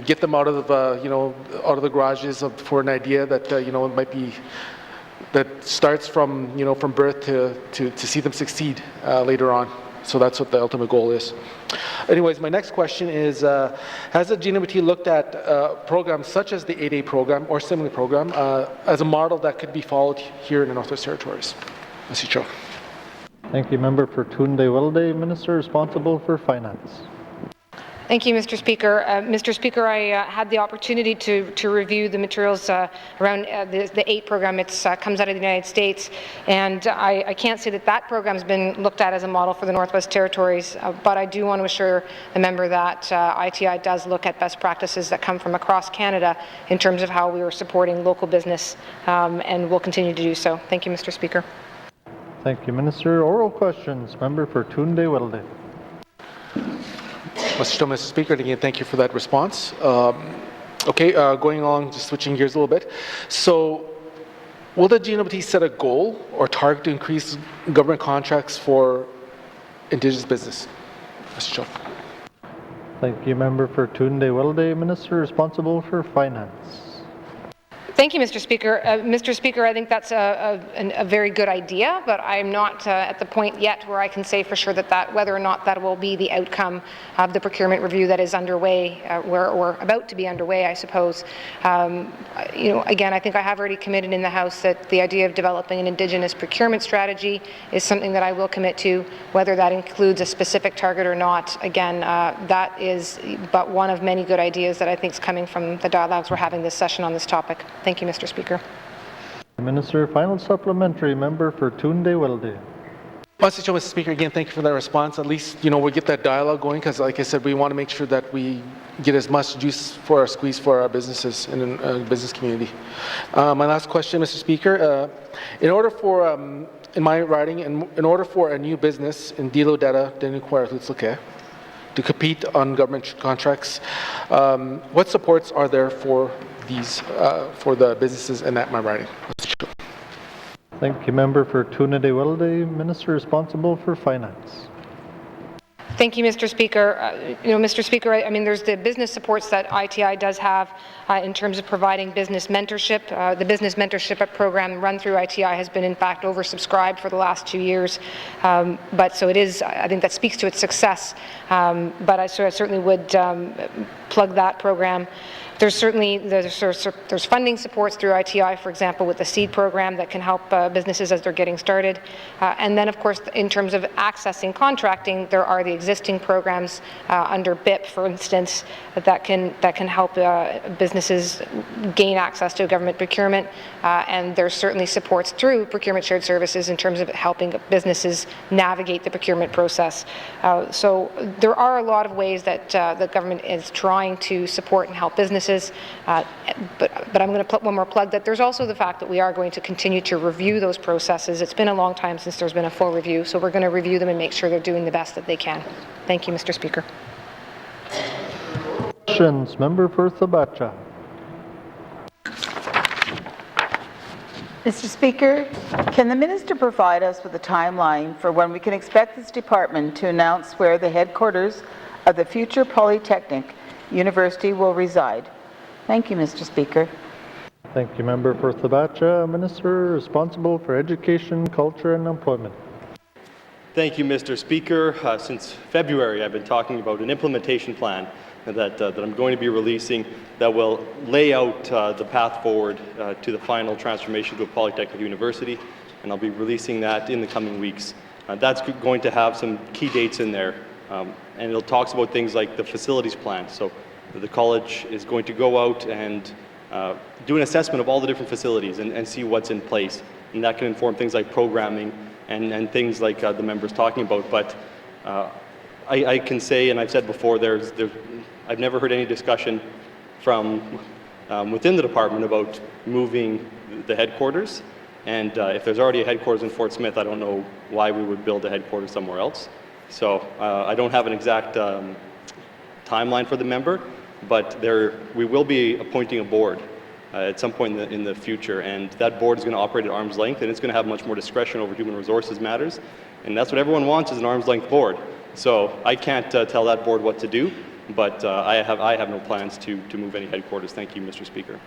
get them out of out of the garages for an idea that it might be that starts from from birth to see them succeed later on. So that's what the ultimate goal is. Anyways, my next question is, has the N.W.T looked at programs such as the 8A program or similar program as a model that could be followed here in the Northwest Territories? Mr. Chair. Thank you, member for Tuna de Wilde, Minister responsible for Finance. Thank you, Mr. Speaker. Mr. Speaker, I had the opportunity to review the materials around the 8 program. It comes out of the United States, and I can't say that program has been looked at as a model for the Northwest Territories, but I do want to assure the member that ITI does look at best practices that come from across Canada in terms of how we are supporting local business, and will continue to do so. Thank you, Mr. Speaker. Thank you, Minister. Oral questions. Member for Tuna de Wilde. Mr. Speaker, again, thank you for that response. Going along, just switching gears a little bit. So, will the N.W.T set a goal or target to increase government contracts for Indigenous business? Mr. Chair. Thank you, member for Tuna de Wilde, Minister responsible for Finance. Thank you, Mr. Speaker. Mr. Speaker, I think that's a very good idea, but I'm not at the point yet where I can say for sure that whether or not that will be the outcome of the procurement review that is underway, or about to be underway, I suppose. Again, I think I have already committed in the House that the idea of developing an Indigenous procurement strategy is something that I will commit to. Whether that includes a specific target or not, again, that is but one of many good ideas that I think is coming from the dialogues we're having this session on this topic. Thank you, Mr. Speaker. Minister, final supplementary, member for Tuna de Wilde. Mr. Speaker, again, thank you for that response. At least, we get that dialogue going, because like I said, we want to make sure that we get as much juice for our squeeze for our businesses and business community. My last question, Mr. Speaker, in order for a new business in Dilo Data, Denuquara, to compete on government contracts, what supports are there for these for the businesses in that riding? Thank you, member for Tuna de Wilde, Minister responsible for Finance. Thank you, Mr. Speaker. Mr. Speaker, I mean, there's the business supports that ITI does have in terms of providing business mentorship. The business mentorship program run through ITI has been, in fact, oversubscribed for the last 2 years. So it is, I think that speaks to its success. I certainly would plug that program. There's certainly there's funding supports through ITI, for example, with the SEED program that can help businesses as they're getting started. And then, of course, in terms of accessing contracting, there are the existing programs under BIP, for instance, that can help businesses gain access to government procurement. And there's certainly supports through procurement shared services in terms of helping businesses navigate the procurement process. So there are a lot of ways that the government is trying to support and help businesses. But I'm going to put one more plug that there's also the fact that we are going to continue to review those processes. It's been a long time since there's been a full review, so we're going to review them and make sure they're doing the best that they can. Thank you, Mr. Speaker. Questions, Member for Sabacha. Mr. Speaker, can the Minister provide us with a timeline for when we can expect this department to announce where the headquarters of the future Polytechnic University will reside? Thank you, Mr. Speaker. Thank you, Member for Sabacha. Minister responsible for Education, Culture and Employment. Thank you, Mr. Speaker. Since February, I've been talking about an implementation plan that I'm going to be releasing that will lay out the path forward to the final transformation to a Polytechnic University, and I'll be releasing that in the coming weeks. That's going to have some key dates in there, and it talks about things like the facilities plan. So the college is going to go out and do an assessment of all the different facilities and see what's in place, and that can inform things like programming and things like the member's talking about. But I can say, and I've said before, I've never heard any discussion from within the department about moving the headquarters. And if there's already a headquarters in Fort Smith, I don't know why we would build a headquarters somewhere else. So I don't have an exact timeline for the member, but we will be appointing a board at some point in the future, and that board is going to operate at arm's length, and it's going to have much more discretion over human resources matters, and that's what everyone wants, is an arm's length board. So I can't tell that board what to do, but I have no plans to move any headquarters. Thank you, Mr. Speaker.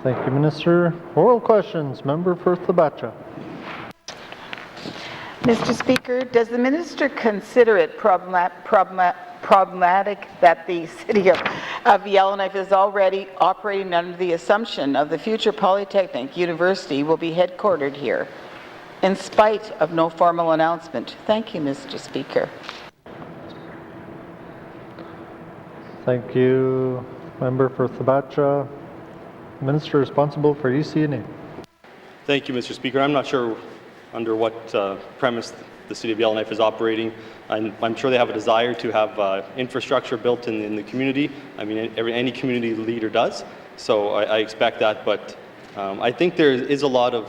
Thank you, Minister. Oral questions. Member for Sabacha. Mr. Speaker, does the Minister consider it problematic that the City of Yellowknife is already operating under the assumption of the future Polytechnic University will be headquartered here, in spite of no formal announcement? Thank you, Mr. Speaker. Thank you, Member for Sabacha. Minister responsible for EC&E. Thank you, Mr. Speaker. I'm not sure under what premise the City of Yellowknife is operating. I'm sure they have a desire to have infrastructure built in the community. I mean, any community leader does, so I expect that, but I think there is a lot of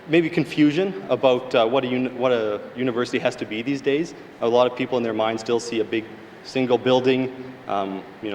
maybe confusion about what a university has to be these days. A lot of people in their mind still see a big single building,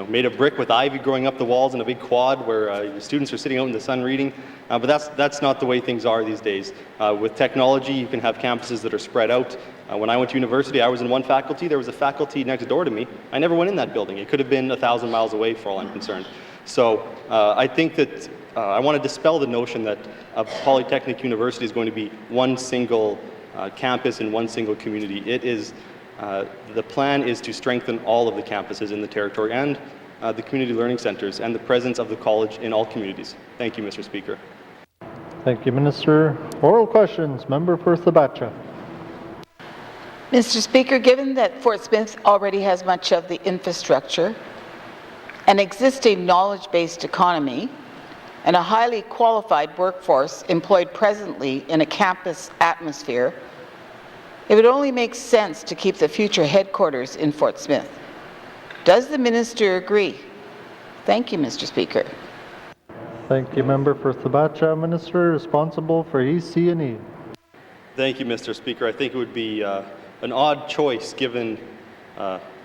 made of brick with ivy growing up the walls and a big quad where students are sitting out in the sun reading. But that's not the way things are these days. With technology, you can have campuses that are spread out. When I went to university, I was in one faculty. There was a faculty next door to me. I never went in that building. It could have been 1,000 miles away for all I'm concerned. So I think that I want to dispel the notion that a Polytechnic University is going to be one single campus in one single community. It is the plan is to strengthen all of the campuses in the territory and the community learning centres and the presence of the college in all communities. Thank you, Mr. Speaker. Thank you, Minister. Oral questions. Member for Sabacha. Mr. Speaker, given that Fort Smith already has much of the infrastructure, an existing knowledge-based economy, and a highly qualified workforce employed presently in a campus atmosphere, it would only make sense to keep the future headquarters in Fort Smith. Does the Minister agree? Thank you, Mr. Speaker. Thank you, Member for Sabacha. Minister responsible for EC&E. Thank you, Mr. Speaker. I think it would be an odd choice given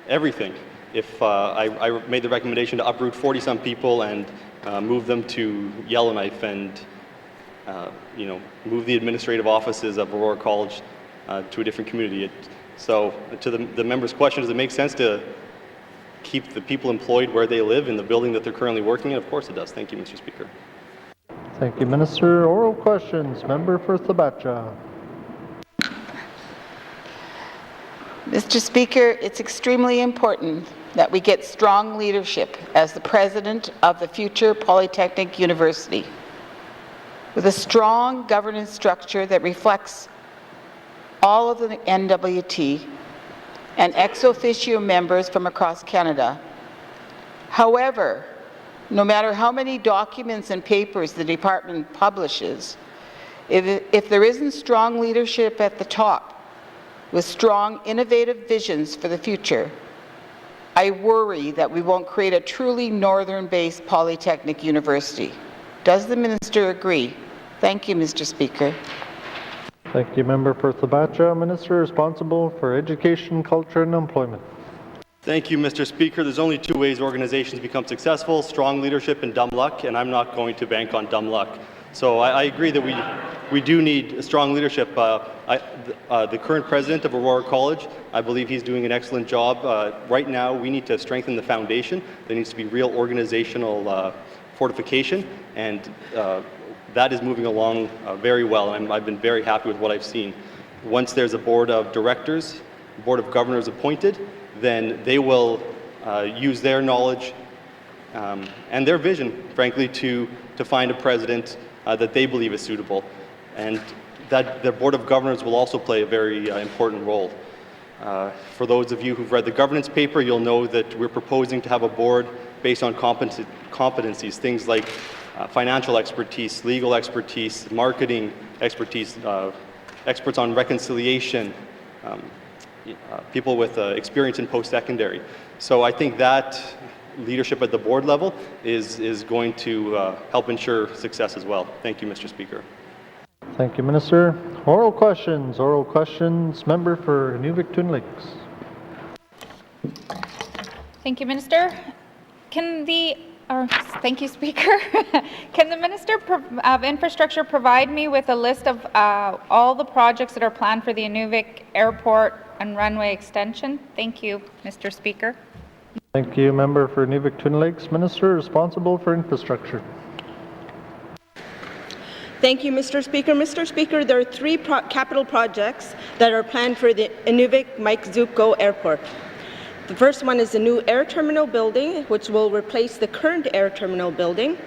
everything if I made the recommendation to uproot 40-some people and move them to Yellowknife and move the administrative offices of Aurora College to a different community. So to the member's question, does it make sense to keep the people employed where they live in the building that they're currently working in? Of course it does. Thank you, Mr. Speaker. Thank you, Minister. Oral questions. Member for Thabacha. Mr. Speaker, it's extremely important that we get strong leadership as the president of the future Polytechnic University, with a strong governance structure that reflects all of the N.W.T. and ex officio members from across Canada. However, no matter how many documents and papers the department publishes, if there isn't strong leadership at the top with strong, innovative visions for the future, I worry that we won't create a truly northern-based Polytechnic University. Does the minister agree? Thank you, Mr. Speaker. Thank you, Member for Thabacha. Minister responsible for Education, Culture and Employment. Thank you, Mr. Speaker. There's only two ways organizations become successful: strong leadership and dumb luck, and I'm not going to bank on dumb luck. So I agree that we do need strong leadership. The current president of Aurora College, I believe he's doing an excellent job. Right now, we need to strengthen the foundation. There needs to be real organizational fortification, and that is moving along very well, and I've been very happy with what I've seen. Once there's a board of directors, board of governors appointed, then they will use their knowledge and their vision, frankly, to find a president that they believe is suitable. And that the board of governors will also play a very important role. For those of you who've read the governance paper, you'll know that we're proposing to have a board based on competencies, things like financial expertise, legal expertise, marketing expertise, experts on reconciliation, people with experience in post-secondary. So I think that leadership at the board level is going to help ensure success as well. Thank you, Mr. Speaker. Thank you, Minister. Oral questions. Oral questions. Member for Nuvik-Twin Lakes. Thank you, Minister. Thank you, Speaker. Can the Minister of Infrastructure provide me with a list of all the projects that are planned for the Inuvik Airport and runway extension? Thank you, Mr. Speaker. Thank you, Member for Nuvik-Twin Lakes. Minister responsible for infrastructure. Thank you, Mr. Speaker. Mr. Speaker, there are three capital projects that are planned for the Inuvik Mike Zuko Airport. The first one is the new air terminal building, which will replace the current air terminal building.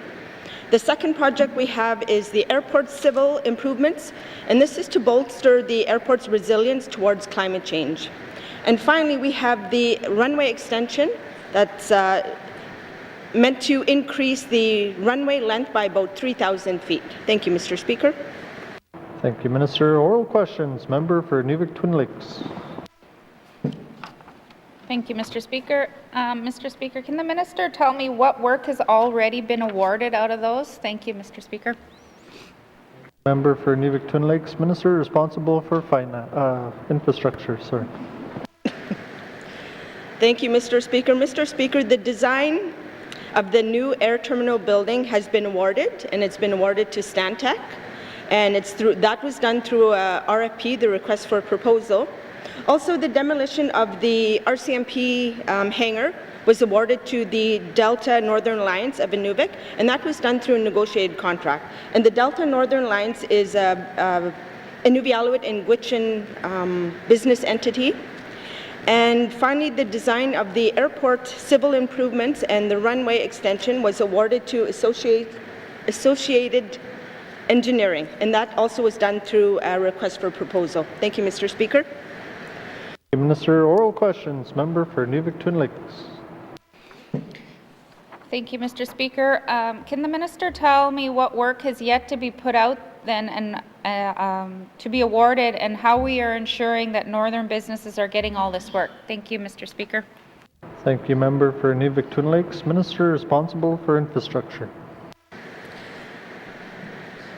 The second project we have is the airport civil improvements, and this is to bolster the airport's resilience towards climate change. And finally, we have the runway extension that's meant to increase the runway length by about 3,000 feet. Thank you, Mr. Speaker. Thank you, Minister. Oral questions. Member for Nuvik-Twin Lakes. Thank you, Mr. Speaker. Mr. Speaker, can the Minister tell me what work has already been awarded out of those? Thank you, Mr. Speaker. Member for Nuvik-Twin Lakes. Minister responsible for infrastructure. Sorry. Thank you, Mr. Speaker. Mr. Speaker, the design of the new air terminal building has been awarded, and it's been awarded to Stantec, and that was done through a RFP, the request for proposal. Also, the demolition of the RCMP hangar was awarded to the Delta Northern Alliance of Inuvik, and that was done through a negotiated contract. And the Delta Northern Alliance is a Inuvialuit and Gwich'in business entity. And finally, the design of the airport civil improvements and the runway extension was awarded to Associated Engineering, and that also was done through a request for proposal. Thank you, Mr. Speaker. Minister, oral questions. Member for Nuvik-Twin Lakes. Thank you, Mr. Speaker. Can the Minister tell me what work has yet to be put out then and to be awarded, and how we are ensuring that northern businesses are getting all this work? Thank you, Mr. Speaker. Thank you, Member for Nuvik-Twin Lakes. Minister responsible for infrastructure.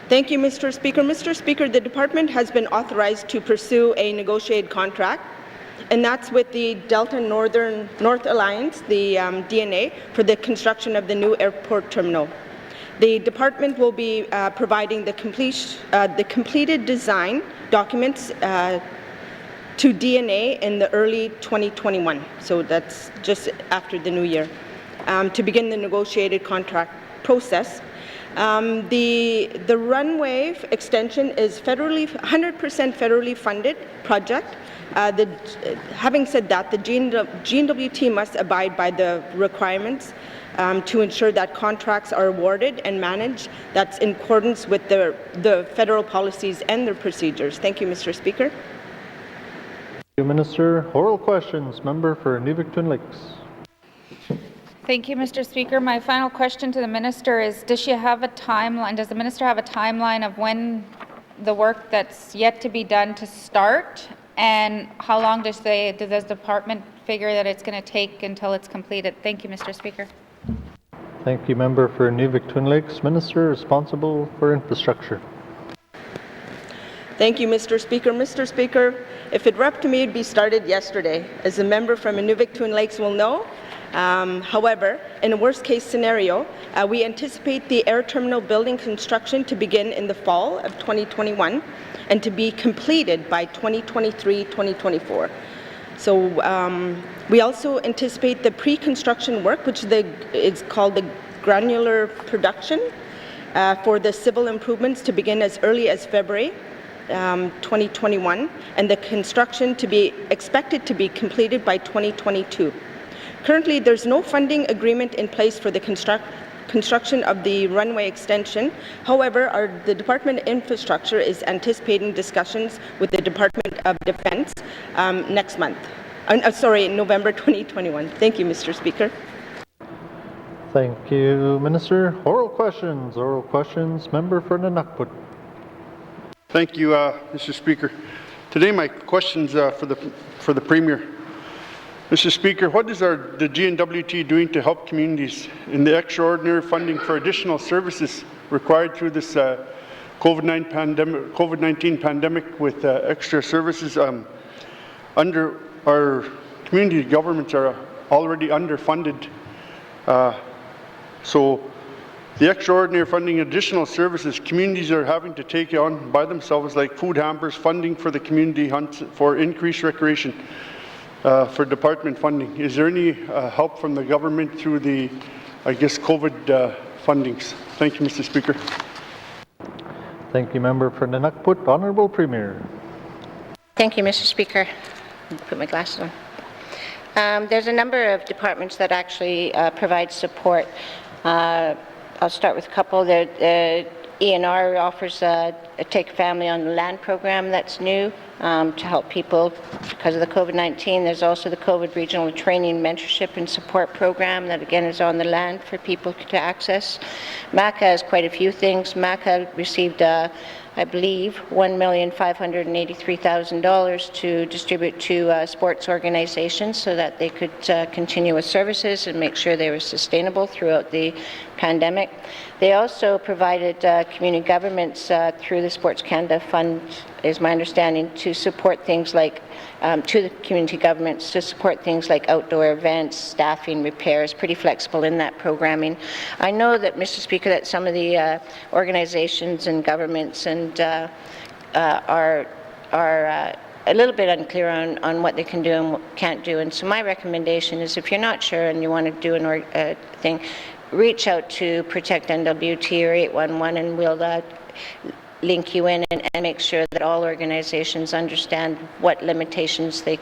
Thank you, Mr. Speaker. Mr. Speaker, the department has been authorized to pursue a negotiated contract, and that's with the Delta North Alliance, the DNA, for the construction of the new airport terminal. The department will be providing the completed design documents to DNA in the early 2021, so that's just after the new year, to begin the negotiated contract process. The runway extension is 100% federally funded project. Having said that, the N.W.T must abide by the requirements to ensure that contracts are awarded and managed that's in accordance with the federal policies and their procedures. Thank you, Mr. Speaker. Thank you, Minister. Oral questions. Member for Inuvik-Twin Lakes. Thank you, Mr. Speaker. My final question to the minister is, does she have a timeline? Does the minister have a timeline of when the work that's yet to be done to start, and how long does the department figure that it's going to take until it's completed? Thank you, Mr. Speaker. Thank you, Member for Inuvik-Twin Lakes. Minister responsible for infrastructure. Thank you, Mr. Speaker. Mr. Speaker, if it were up to me, it'd be started yesterday. As a member from Inuvik-Twin Lakes will know, however, in a worst-case scenario, we anticipate the air terminal building construction to begin in the fall of 2021 and to be completed by 2023-2024. So we also anticipate the pre-construction work, which is called the granular production, for the civil improvements to begin as early as February 2021, and the construction to be expected to be completed by 2022. Currently, there's no funding agreement in place for the construction of the runway extension. However, the Department of Infrastructure is anticipating discussions with the Department of Defense next month. November 2021. Thank you, Mr. Speaker. Thank you, Minister. Oral questions. Oral questions. Member for N.W.T. Thank you, Mr. Speaker. Today, my questions for the Premier. Mr. Speaker, what is the N.W.T doing to help communities in the extraordinary funding for additional services required through this COVID-19 pandemic with extra services? Under our community governments are already underfunded, so the extraordinary funding additional services communities are having to take on by themselves, like food hampers, funding for the community hunts, for increased recreation, for department funding. Is there any help from the government through the, COVID fundings? Thank you, Mr. Speaker. Thank you, Member for N.W.T. Honourable Premier. Thank you, Mr. Speaker. Put my glasses on. There's a number of departments that actually provide support. I'll start with a couple. The ENR offers a Take a Family on the Land program that's new to help people because of the COVID-19. There's also the COVID Regional Training Mentorship and Support Program that again is on the land for people to access. MACA has quite a few things. MACA received I believe, $1,583,000 to distribute to sports organizations so that they could continue with services and make sure they were sustainable throughout the pandemic. They also provided community governments through the Sports Canada Fund, is my understanding, to support things like to the community governments to support things like outdoor events, staffing, repairs, pretty flexible in that programming. I know that, Mr. Speaker, that some of the organizations and governments and are a little bit unclear on what they can do and what can't do. And so my recommendation is, if you're not sure and you want to do a thing, reach out to Protect N.W.T or 811 and we'll link you in and make sure that all organizations understand what limitations they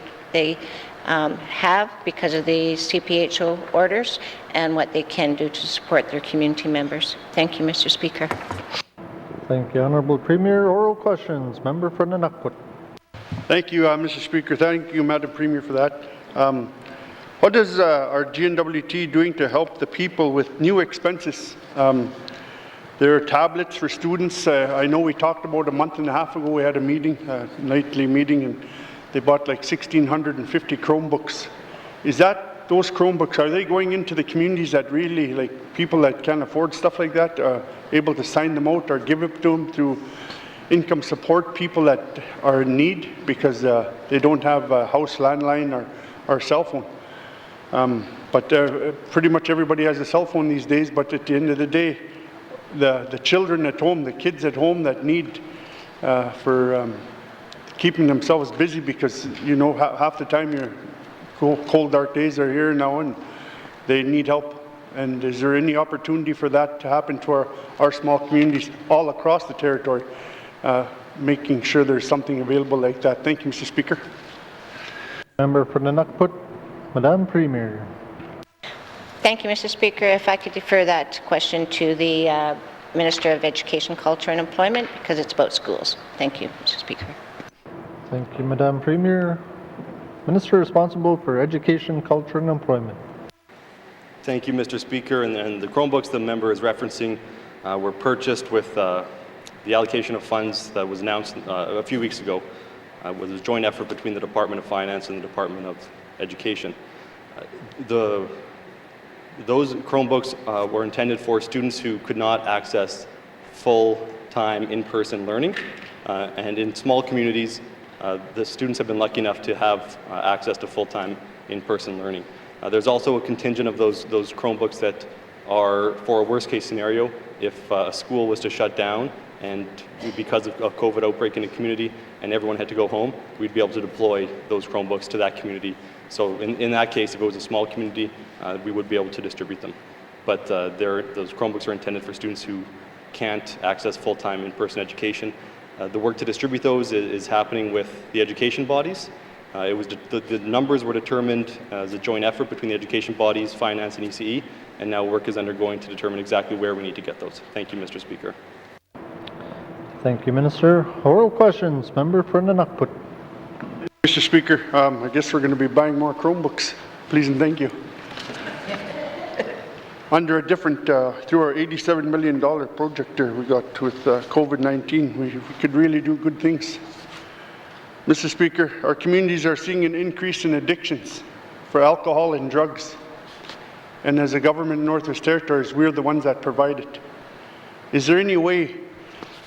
have because of the CPHO orders and what they can do to support their community members. Thank you, Mr. Speaker. Thank you, Honourable Premier. Oral questions. Member for N.W.T. Thank you, Mr. Speaker. Thank you, Madam Premier, for that. What is our N.W.T doing to help the people with new expenses? There are tablets for students. I know we talked about a month and a half ago, we had a meeting, nightly meeting, and they bought like 1,650 Chromebooks. Is that, those Chromebooks, are they going into the communities that really, like people that can't afford stuff like that, able to sign them out or give it to them through income support, people that are in need because they don't have a house landline or cell phone? But pretty much everybody has a cell phone these days, but at the end of the day, the children at home, the kids at home that need for keeping themselves busy because, you know, half the time your cold, dark days are here now and they need help. And is there any opportunity for that to happen to our small communities all across the territory, making sure there's something available like that? Thank you, Mr. Speaker. Member for the N.W.T, Madam Premier. Thank you, Mr. Speaker. If I could defer that question to the Minister of Education, Culture and Employment, because it's about schools. Thank you, Mr. Speaker. Thank you, Madam Premier. Minister responsible for Education, Culture and Employment. Thank you, Mr. Speaker. And the Chromebooks the member is referencing were purchased with the allocation of funds that was announced a few weeks ago. It was a joint effort between the Department of Finance and the Department of Education. Those Chromebooks were intended for students who could not access full-time in-person learning. And in small communities, the students have been lucky enough to have access to full-time in-person learning. There's also a contingent of those Chromebooks that are for a worst-case scenario. If a school was to shut down and because of COVID outbreak in a community and everyone had to go home, we'd be able to deploy those Chromebooks to that community. So in that case, if it was a small community, we would be able to distribute them. But those Chromebooks are intended for students who can't access full-time in-person education. The work to distribute those is happening with the education bodies. The numbers were determined as a joint effort between the education bodies, finance, and ECE, and now work is undergoing to determine exactly where we need to get those. Thank you, Mr. Speaker. Thank you, Minister. Oral questions. Member for the N.W.T. Mr. Speaker, I guess we're going to be buying more Chromebooks. Please and thank you. Under a different, through our $87 million project we got with COVID-19, we could really do good things. Mr. Speaker, our communities are seeing an increase in addictions for alcohol and drugs. And as a government in Northwest Territories, we're the ones that provide it. Is there any way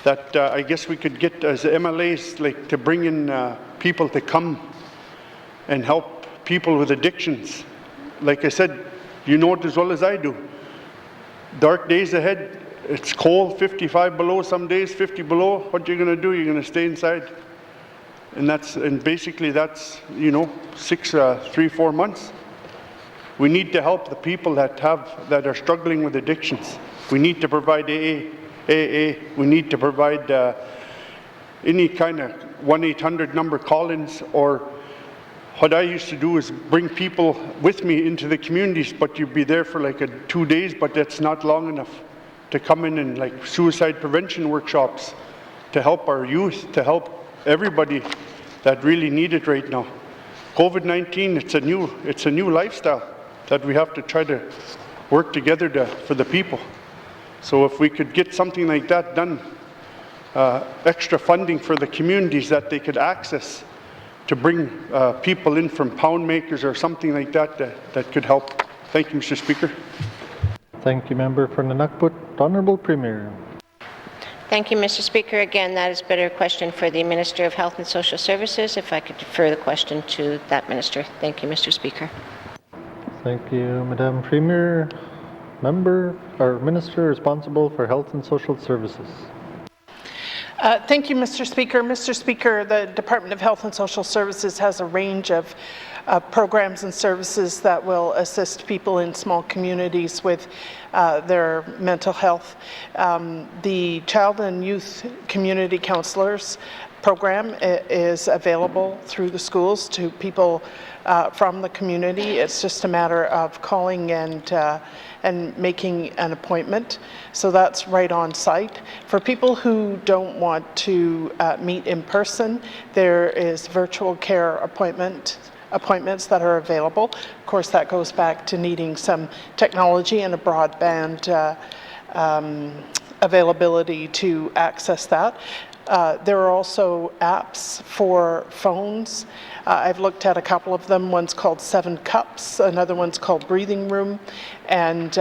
that I guess we could get as MLAs like to bring in people to come and help people with addictions? Like I said, you know it as well as I do. Dark days ahead, it's cold, 55 below some days, 50 below. What are you going to do? You're going to stay inside. And basically that's, you know, 3-4 months. We need to help the people that are struggling with addictions. We need to provide AA. We need to provide any kind of 1-800 number call-ins, or what I used to do is bring people with me into the communities, but you'd be there for like 2 days, but that's not long enough to come in and like suicide prevention workshops to help our youth, to help everybody that really need it right now. COVID-19, it's a new lifestyle that we have to try to work together for the people. So if we could get something like that done, extra funding for the communities that they could access to bring people in from pound makers or something like that, that could help. Thank you, Mr. Speaker. Thank you, Member for the N.W.T. Honourable Premier. Thank you, Mr. Speaker. Again, that is a better question for the Minister of Health and Social Services. If I could defer the question to that Minister. Thank you, Mr. Speaker. Thank you, Madam Premier. Member or Minister responsible for Health and Social Services. Thank you, Mr. Speaker. Mr. Speaker, the Department of Health and Social Services has a range of programs and services that will assist people in small communities with their mental health. The Child and Youth Community Counselors program is available through the schools to people from the community. It's just a matter of calling and making an appointment. So that's right on site. For people who don't want to meet in person, there is virtual care appointments that are available. Of course, that goes back to needing some technology and a broadband availability to access that. There are also apps for phones. I've looked at a couple of them. One's called 7 Cups, another one's called Breathing Room, and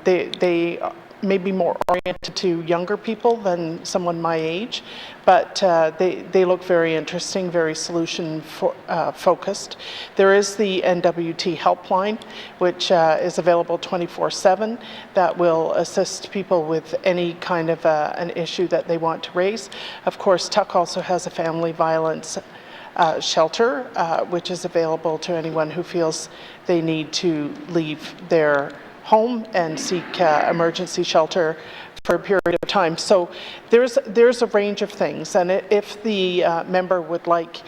they maybe more oriented to younger people than someone my age, but they look very interesting, very solution focused. There is the N.W.T helpline, which is available 24/7, that will assist people with any kind of an issue that they want to raise. Of course, Tuck also has a family violence shelter, which is available to anyone who feels they need to leave their home and seek emergency shelter for a period of time. So there's a range of things, and if the member would like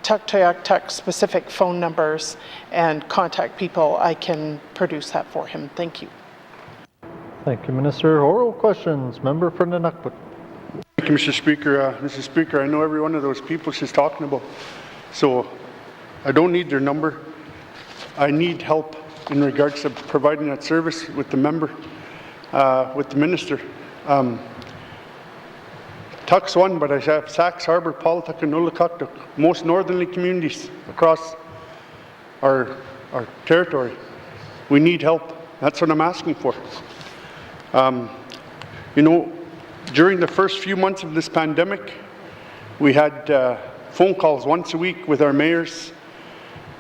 Tuck specific phone numbers and contact people, I can produce that for him. Thank you. Thank you, Minister. Oral questions. Member for N.W.T. Thank you, Mr. Speaker. Mr. Speaker, I know every one of those people she's talking about, so I don't need their number. I need help in regards to providing that service with the member, with the minister. Tuck's one, but I have Sax, Harbour, Paultuck, and N.W.T, most northerly communities across our territory. We need help. That's what I'm asking for. You know, during the first few months of this pandemic, we had phone calls once a week with our mayors.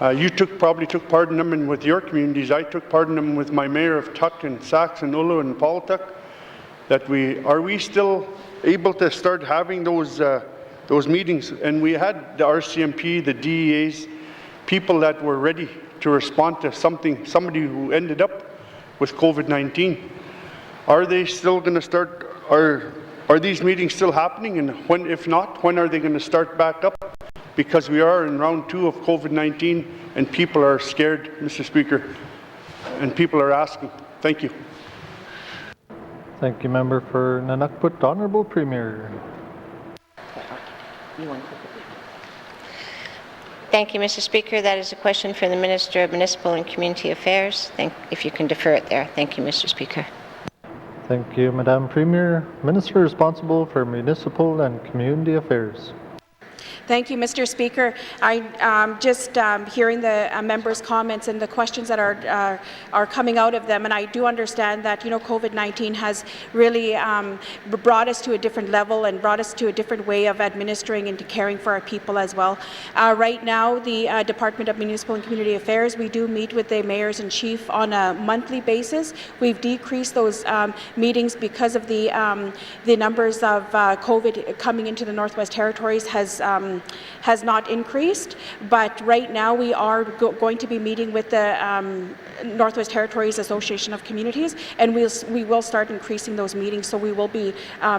You probably took part in them, and with your communities, I took part in them with my mayor of Tuck and Sax and Ulu and Paultuck. Are we still able to start having those meetings? And we had the RCMP, the DEAs, people that were ready to respond to somebody who ended up with COVID-19. Are they still going to start? Are these meetings still happening? And when, if not, when are they going to start back up? Because we are in round 2 of COVID-19 and people are scared, Mr. Speaker, and people are asking. Thank you. Thank you, Member for N.W.T. Honourable Premier. Thank you, Mr. Speaker. That is a question for the Minister of Municipal and Community Affairs. If you can defer it there. Thank you, Mr. Speaker. Thank you, Madam Premier. Minister responsible for Municipal and Community Affairs. Thank you, Mr. Speaker. I just hearing the members' comments and the questions that are coming out of them, and I do understand that COVID-19 has really brought us to a different level and brought us to a different way of administering and caring for our people as well. Right now, the Department of Municipal and Community Affairs, we do meet with the mayors and chief on a monthly basis. We've decreased those meetings because of the numbers of COVID coming into the Northwest Territories has not increased, but right now we are going to be meeting with the Northwest Territories Association of Communities, and we will start increasing those meetings. So we will be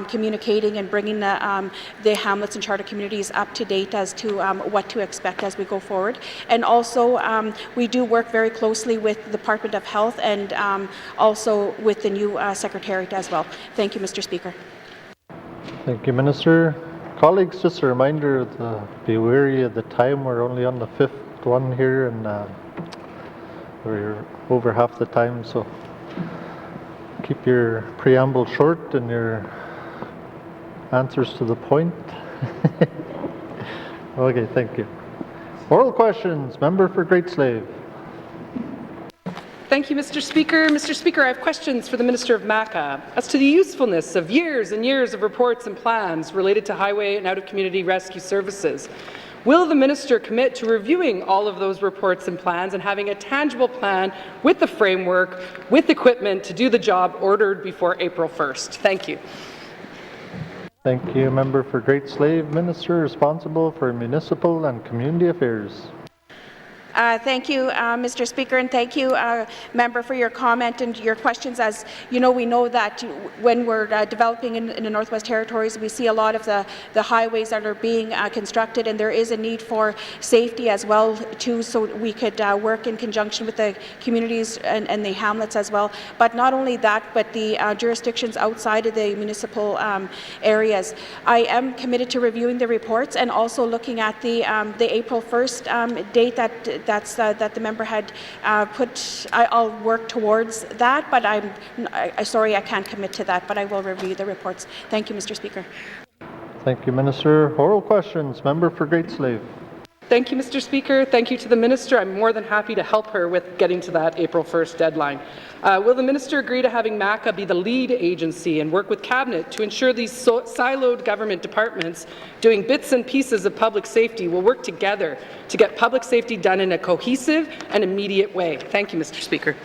communicating and bringing the hamlets and charter communities up to date as to what to expect as we go forward. And also we do work very closely with the Department of Health and also with the new Secretariat as well. Thank you, Mr. Speaker. Thank you, Minister. Colleagues, just a reminder to be wary of the time. We're only on the 5th one here, and we're over half the time, so keep your preamble short and your answers to the point. Okay, thank you. Oral questions. Member for Great Slave. Thank you, Mr. Speaker. Mr. Speaker, I have questions for the Minister of MACA as to the usefulness of years and years of reports and plans related to highway and out-of-community rescue services. Will the Minister commit to reviewing all of those reports and plans and having a tangible plan with the framework, with equipment to do the job ordered before April 1st? Thank you. Thank you, Member for Great Slave. Minister responsible for Municipal and Community Affairs. Thank you, Mr. Speaker, and thank you, Member, for your comment and your questions. As you know, we know that when we're developing in the Northwest Territories, we see a lot of the highways that are being constructed, and there is a need for safety as well, too, so we could work in conjunction with the communities and the hamlets as well. But not only that, but the jurisdictions outside of the municipal areas. I am committed to reviewing the reports and also looking at the April 1st date that the member had put. I'll work towards that, but I'm sorry I can't commit to that, but I will review the reports. Thank you, Mr. Speaker. Thank you, Minister. Oral questions. Member for Great Slave. Thank you, Mr. Speaker. Thank you to the Minister. I'm more than happy to help her with getting to that April 1st deadline. Will the Minister agree to having MACA be the lead agency and work with Cabinet to ensure these siloed government departments doing bits and pieces of public safety will work together to get public safety done in a cohesive and immediate way? Thank you, Mr. Speaker.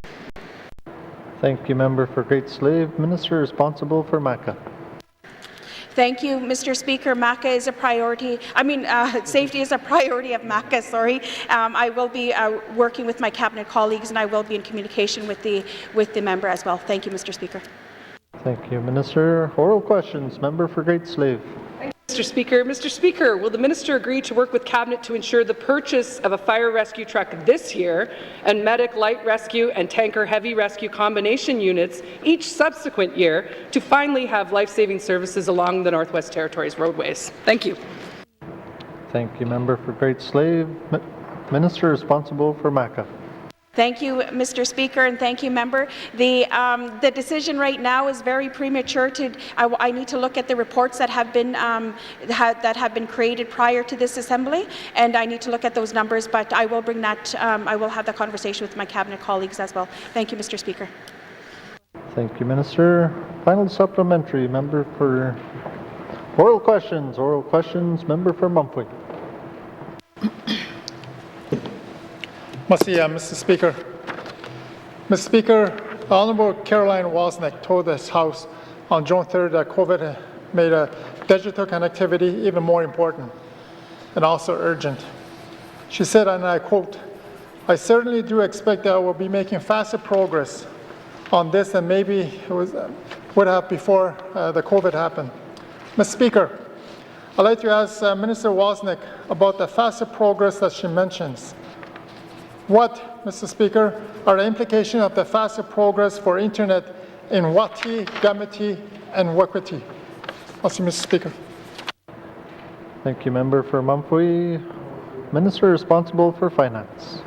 Thank you, member for Great Slave. Minister responsible for MACA. Thank you, Mr. Speaker. MACA is a priority. Safety is a priority of MACA, sorry. I will be working with my Cabinet colleagues, and I will be in communication with the member as well. Thank you, Mr. Speaker. Thank you, Minister. Oral questions. Member for Great Slave. Mr. Speaker. Mr. Speaker, will the Minister agree to work with Cabinet to ensure the purchase of a fire rescue truck this year and medic light rescue and tanker heavy rescue combination units each subsequent year to finally have life-saving services along the Northwest Territories roadways? Thank you. Thank you, member for Great Slave. Minister responsible for MACA. Thank you, Mr. Speaker, and thank you, member. The decision right now is very premature. I need to look at the reports that have been created prior to this assembly, and I need to look at those numbers. But I will bring that. I will have that conversation with my Cabinet colleagues as well. Thank you, Mr. Speaker. Thank you, Minister. Final supplementary, member for oral questions. Oral questions, member for Mumford. Mr. Speaker. Mr. Speaker, Honourable Caroline Wozniak told this House on June 3rd that COVID made digital connectivity even more important and also urgent. She said, and I quote, "I certainly do expect that we'll be making faster progress on this than maybe it would have before the COVID happened." Mr. Speaker, I'd like to ask Minister Wozniak about the faster progress that she mentions. What, Mr. Speaker, are the implications of the faster progress for Internet in YELLOWKNIFE, N.W.T, and YELLOWKNIFE? Thank you, Mr. Speaker. Thank you, member for Mumford. Minister responsible for Finance.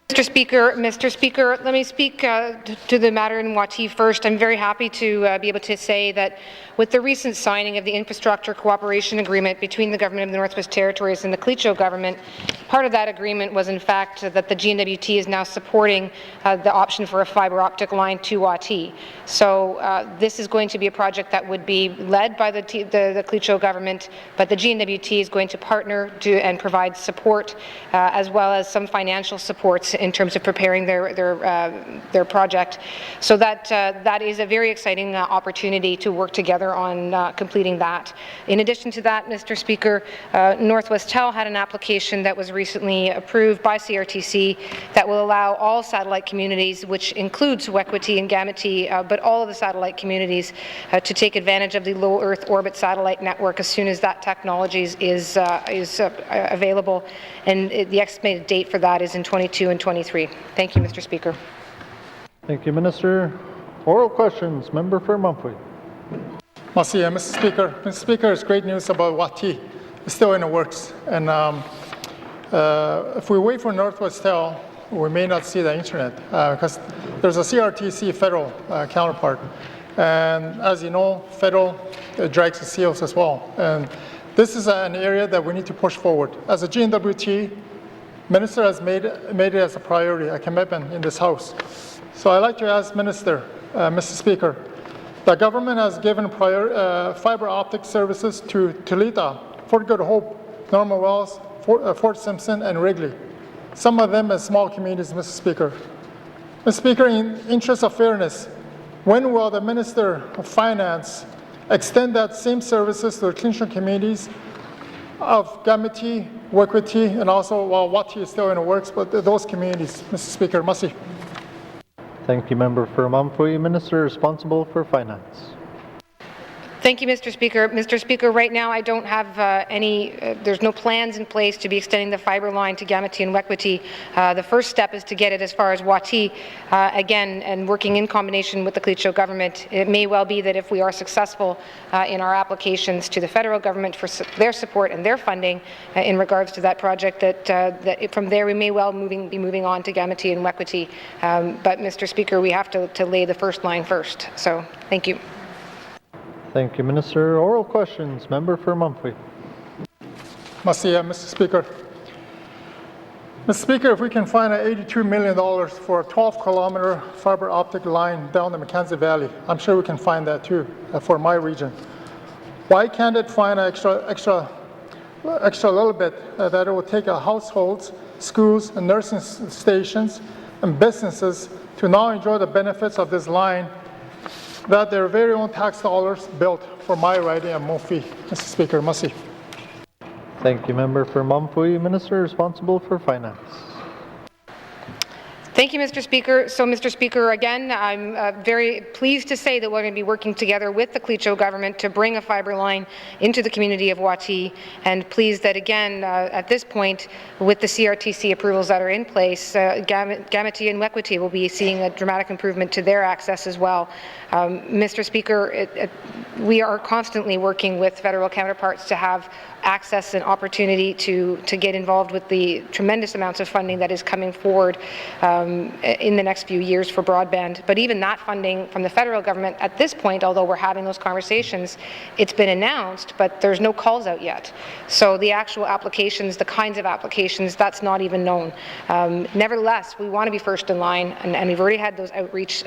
Mr. Speaker, let me speak to the matter in N.W.T first. I'm very happy to be able to say that with the recent signing of the Infrastructure Cooperation Agreement between the Government of the Northwest Territories and the Clecho Government, part of that agreement was in fact that the N.W.T is now supporting the option for a fibre optic line to N.W.T. So this is going to be a project that would be led by the Clecho Government, but the N.W.T is going to partner and provide support as well as some financial supports in terms of preparing their project. So that is a very exciting opportunity to work together on completing that. In addition to that, Mr. Speaker, Northwest Tel had an application that was recently approved by CRTC that will allow all satellite communities, which includes YELLOWKNIFE and N.W.T, but all of the satellite communities to take advantage of the low Earth orbit satellite network as soon as that technology is available. And the estimated date for that is in 22 and 23. Thank you, Mr. Speaker. Thank you, Minister. Oral questions. Member for Mumford. Mr. Speaker. Mr. Speaker, it's great news about YELLOWKNIFE. It's still in the works. And if we wait for Northwest Tel, we may not see the internet because there's a CRTC federal counterpart. And as you know, federal drags the seals as well. And this is an area that we need to push forward. As a N.W.T, Minister has made it as a priority, a commitment in this House. So I'd like to ask Minister, Mr. Speaker, the government has given fibre optic services to Toledo, Fort Good Hope, Norman Wells, Fort Simpson, and Wrigley. Some of them as small communities, Mr. Speaker. Mr. Speaker, in interest of fairness, when will the Minister of Finance extend that same services to the Clinton communities of N.W.T, YELLOWKNIFE, and also while YELLOWKNIFE is still in the works, but those communities, Mr. Speaker. Merci. Thank you, member for Mumford. Minister responsible for Finance. Thank you, Mr. Speaker. Mr. Speaker, right now I don't have there's no plans in place to be extending the fibre line to N.W.T and YELLOWKNIFE. The first step is to get it as far as N.W.T. Again, and working in combination with the Clecho Government. It may well be that if we are successful in our applications to the federal government for their support and their funding in regards to that project, that from there we may well be moving on to N.W.T and YELLOWKNIFE. But, Mr. Speaker, we have to lay the first line first. So, thank you. Thank you, Minister. Oral questions. Member for Mumford. Mr. Speaker. Mr. Speaker, if we can find $82 million for a 12-kilometer fiber optic line down the Mackenzie Valley, I'm sure we can find that too for my region. Why can't it find an extra little bit that it will take households, schools, and nursing stations and businesses to now enjoy the benefits of this line that their very own tax dollars built for my riding of Montfy. Mr. Speaker, Mussy. Thank you, Member for Mumfui. Minister responsible for Finance. Thank you, Mr. Speaker. So, Mr. Speaker, again, I'm very pleased to say that we're going to be working together with the Cleacho government to bring a fibre line into the community of Y.E.L.L.K.N.I.F., and pleased that, again, at this point, with the CRTC approvals that are in place, N.W.T and Y.E.L.L.K.N.I.F. will be seeing a dramatic improvement to their access as well. Mr. Speaker, we are constantly working with federal counterparts to have access and opportunity to get involved with the tremendous amounts of funding that is coming forward in the next few years for broadband. But even that funding from the federal government at this point, although we're having those conversations, it's been announced, but there's no calls out yet. So the actual applications, the kinds of applications, that's not even known. Nevertheless, we want to be first in line, and we've already had those outreach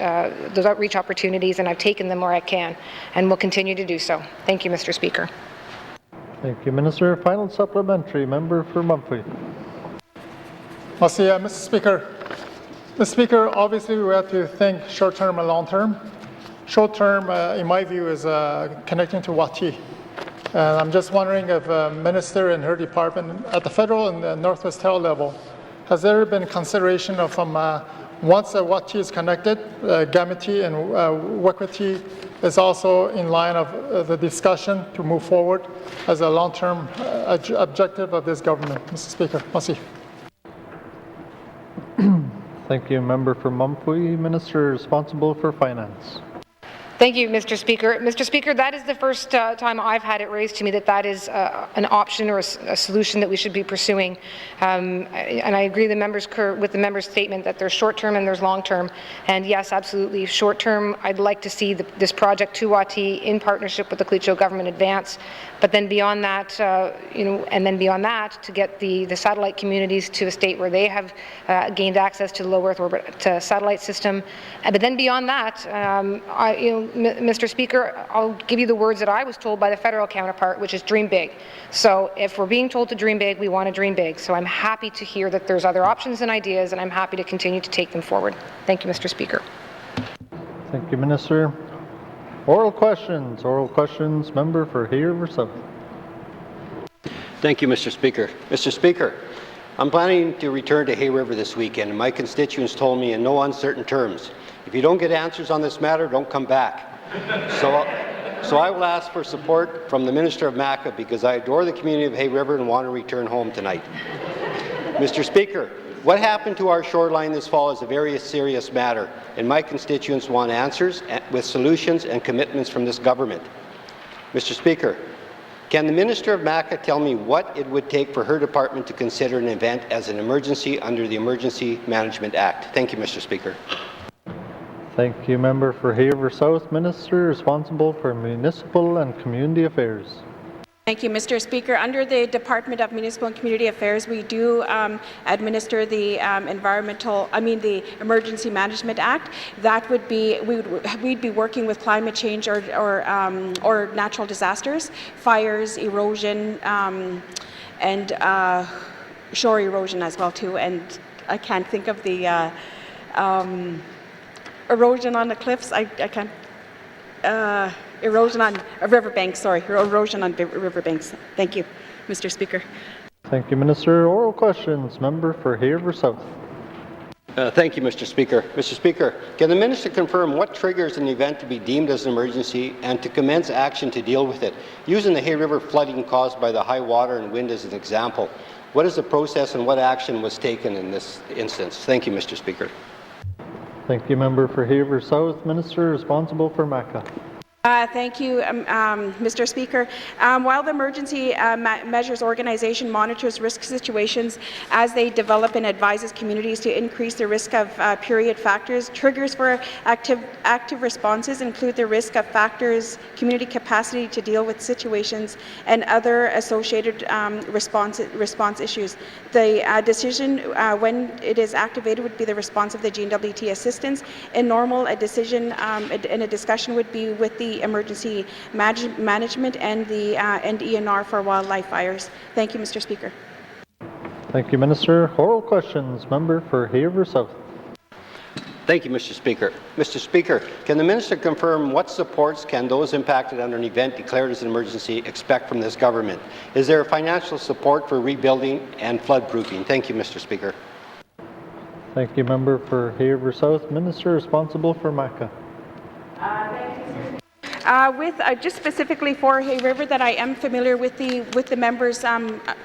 opportunities, and I've taken them where I can, and will continue to do so. Thank you, Mr. Speaker. Thank you, Minister. Final supplementary, Member for Mumfui. Mr. Speaker. Mr. Speaker, obviously we have to think short-term and long-term. Short-term, in my view, is connecting to Y.E.L.K.N.I.F. And I'm just wondering if Minister and her department at the federal and the Northwest Territorial level, has there been consideration of once Y.E.L.K.N.I.F. is connected, N.W.T and Y.E.L.K.N.I.F. is also in line of the discussion to move forward as a long-term objective of this government. Mr. Speaker, Mussy. Thank you, Member for Mumfui. Minister responsible for Finance. Thank you, Mr. Speaker. Mr. Speaker, that is the first time I've had it raised to me that that is an option or a solution that we should be pursuing. And I agree with the member's statement that there's short-term and there's long-term. And yes, absolutely, short-term, I'd like to see this project to Y.E.L.K.N.I.F. in partnership with the Cleacho government advance. But then beyond that, and then beyond that, to get the satellite communities to a state where they have gained access to the low Earth orbit satellite system. But then beyond that, Mr. Speaker, I'll give you the words that I was told by the federal counterpart, which is dream big. So if we're being told to dream big, we want to dream big. So I'm happy to hear that there's other options and ideas, and I'm happy to continue to take them forward. Thank you, Mr. Speaker. Thank you, Minister. Oral questions. Oral questions. Member for Hay River South. Thank you, Mr. Speaker. Mr. Speaker, I'm planning to return to Hay River this weekend, and my constituents told me in no uncertain terms, if you don't get answers on this matter, don't come back. So I will ask for support from the Minister of MACA because I adore the community of Hay River and want to return home tonight. Mr. Speaker, what happened to our shoreline this fall is a very serious matter, and my constituents want answers with solutions and commitments from this government. Mr. Speaker, can the Minister of MACA tell me what it would take for her department to consider an event as an emergency under the Emergency Management Act? Thank you, Mr. Speaker. Thank you, Member for Hay River South. Minister responsible for Municipal and Community Affairs. Thank you, Mr. Speaker. Under the Department of Municipal and Community Affairs, we do administer the the Emergency Management Act. That would be we'd be working with climate change or natural disasters, fires, erosion, and shore erosion as well too. And I can't think of the erosion on the cliffs. I can't. Erosion on riverbanks, sorry. Erosion on riverbanks. Thank you, Mr. Speaker. Thank you, Minister. Oral questions. Member for Hay River South. Thank you, Mr. Speaker. Mr. Speaker, can the Minister confirm what triggers an event to be deemed as an emergency and to commence action to deal with it? Using the Hay River flooding caused by the high water and wind as an example, what is the process and what action was taken in this instance? Thank you, Mr. Speaker. Thank you, Member for Hay River South. Minister responsible for MACA. Thank you, Mr. Speaker. While the Emergency Measures Organization monitors risk situations as they develop and advises communities to increase the risk of period factors, triggers for active responses include the risk of factors, community capacity to deal with situations, and other associated response issues. The decision when it is activated would be the response of the N.W.T assistance. In normal, a decision and a discussion would be with the emergency management and the ENR for wildlife fires. Thank you, Mr. Speaker. Thank you, Minister. Oral questions. Member for Hay River South. Thank you, Mr. Speaker. Mr. Speaker, can the Minister confirm what supports can those impacted under an event declared as an emergency expect from this government? Is there financial support for rebuilding and flood-proofing? Thank you, Mr. Speaker. Thank you, Member for Hay River South. Minister responsible for MACA. Just specifically for Hay River, that I am familiar with the member's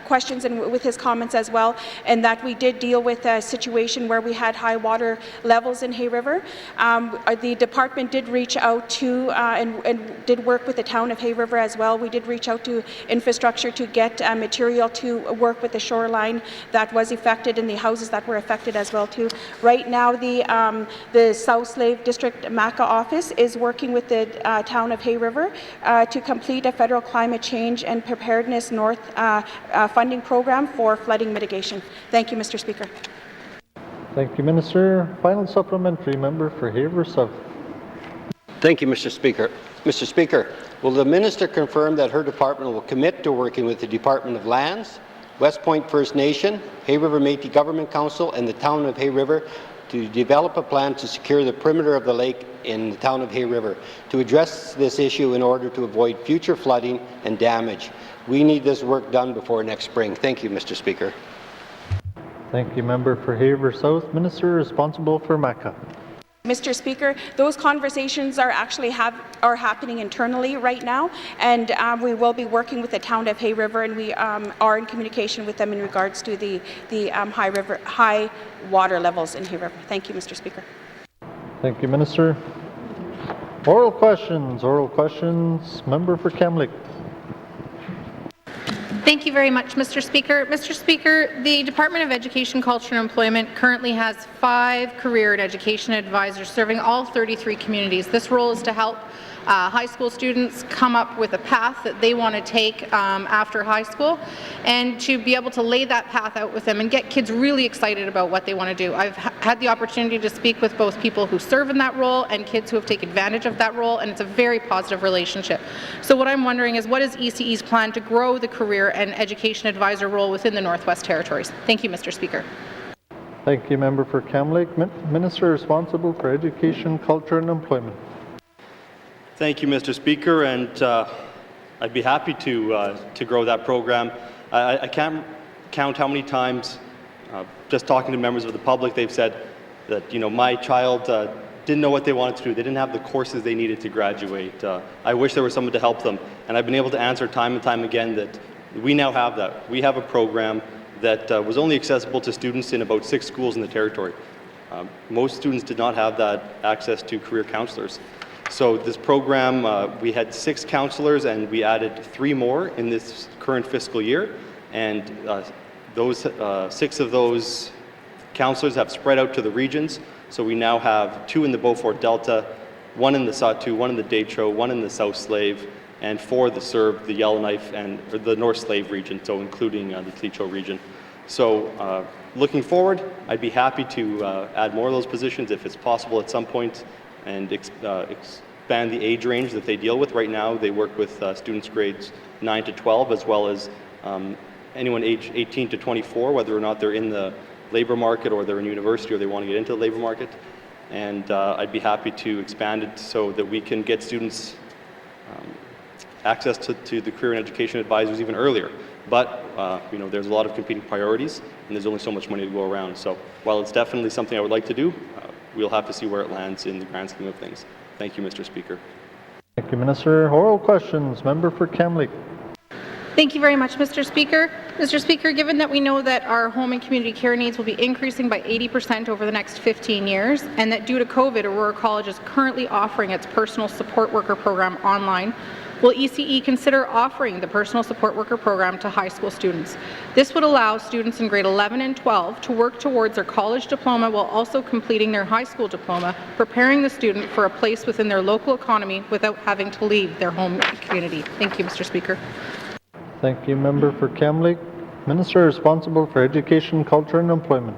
questions and with his comments as well, and that we did deal with a situation where we had high water levels in Hay River. The department did reach out to and did work with the town of Hay River as well. We did reach out to infrastructure to get material to work with the shoreline that was affected and the houses that were affected as well too. Right now, the South Slave District MACA office is working with the town of Hay River to complete a federal climate change and preparedness north funding program for flooding mitigation. Thank you, Mr. Speaker. Thank you, Minister. Final supplementary, Member for Hay River South. Thank you, Mr. Speaker. Mr. Speaker, will the Minister confirm that her department will commit to working with the Department of Lands, West Point First Nation, Hay River Métis Government Council, and the town of Hay River to develop a plan to secure the perimeter of the lake in the town of Hay River to address this issue in order to avoid future flooding and damage? We need this work done before next spring. Thank you, Mr. Speaker. Thank you, Member for Hay River South. Minister responsible for MACA. Mr. Speaker, those conversations are actually happening internally right now, and we will be working with the town of Hay River, and we are in communication with them in regards to the high water levels in Hay River. Thank you, Mr. Speaker. Thank you, Minister. Oral questions. Oral questions. Member for Kamloops. Thank you very much, Mr. Speaker. Mr. Speaker, the Department of Education, Culture and Employment currently has 5 career and education advisors serving all 33 communities. This role is to help high school students come up with a path that they want to take after high school, and to be able to lay that path out with them and get kids really excited about what they want to do. I've had the opportunity to speak with both people who serve in that role and kids who have taken advantage of that role, and it's a very positive relationship. So what I'm wondering is, what is ECE's plan to grow the career and education advisor role within the Northwest Territories? Thank you, Mr. Speaker. Thank you, Member for Kamloops. Minister responsible for Education, Culture and Employment. Thank you, Mr. Speaker, and I'd be happy to grow that program. I can't count how many times, just talking to members of the public, they've said that, my child didn't know what they wanted to do. They didn't have the courses they needed to graduate. I wish there was someone to help them, and I've been able to answer time and time again that we now have that. We have a program that was only accessible to students in about 6 schools in the territory. Most students did not have that access to career counselors. So this program, we had 6 counselors, and we added 3 more in this current fiscal year, and those 6 of those counselors have spread out to the regions. So we now have 2 in the Beaufort Delta, 1 in the Sahtu, 1 in the Detroit, 1 in the South Slave, and 4 that serve the Yellowknife and the North Slave region, so including the Detroit region. So looking forward, I'd be happy to add more of those positions if it's possible at some point, and expand the age range that they deal with. Right now, they work with students grades 9 to 12, as well as anyone age 18 to 24, whether or not they're in the labor market or they're in university or they want to get into the labor market. And I'd be happy to expand it so that we can get students access to the career and education advisors even earlier. But there's a lot of competing priorities, and there's only so much money to go around. So while it's definitely something I would like to do, we'll have to see where it lands in the grand scheme of things. Thank you, Mr. Speaker. Thank you, Minister. Oral questions. Member for Kamloops. Thank you very much, Mr. Speaker. Mr. Speaker, given that we know that our home and community care needs will be increasing by 80% over the next 15 years, and that due to COVID, Aurora College is currently offering its personal support worker program online, will ECE consider offering the personal support worker program to high school students? This would allow students in grade 11 and 12 to work towards their college diploma while also completing their high school diploma, preparing the student for a place within their local economy without having to leave their home community. Thank you, Mr. Speaker. Thank you, Member for Kamloops. Minister responsible for Education, Culture and Employment.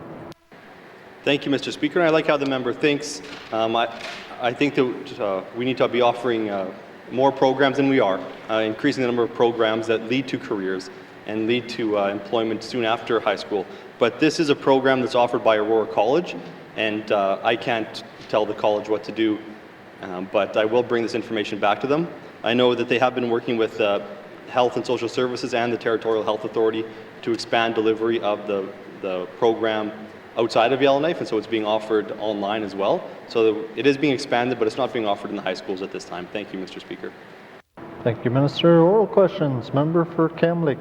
Thank you, Mr. Speaker. And I like how the member thinks. I think that we need to be offering more programs than we are, increasing the number of programs that lead to careers and lead to employment soon after high school. But this is a program that's offered by Aurora College, and I can't tell the college what to do, but I will bring this information back to them. I know that they have been working with Health and Social Services and the Territorial Health Authority to expand delivery of the program outside of Yellowknife, and so it's being offered online as well. So it is being expanded, but it's not being offered in the high schools at this time. Thank you, Mr. Speaker. Thank you, Minister. Oral questions. Member for Kamloops.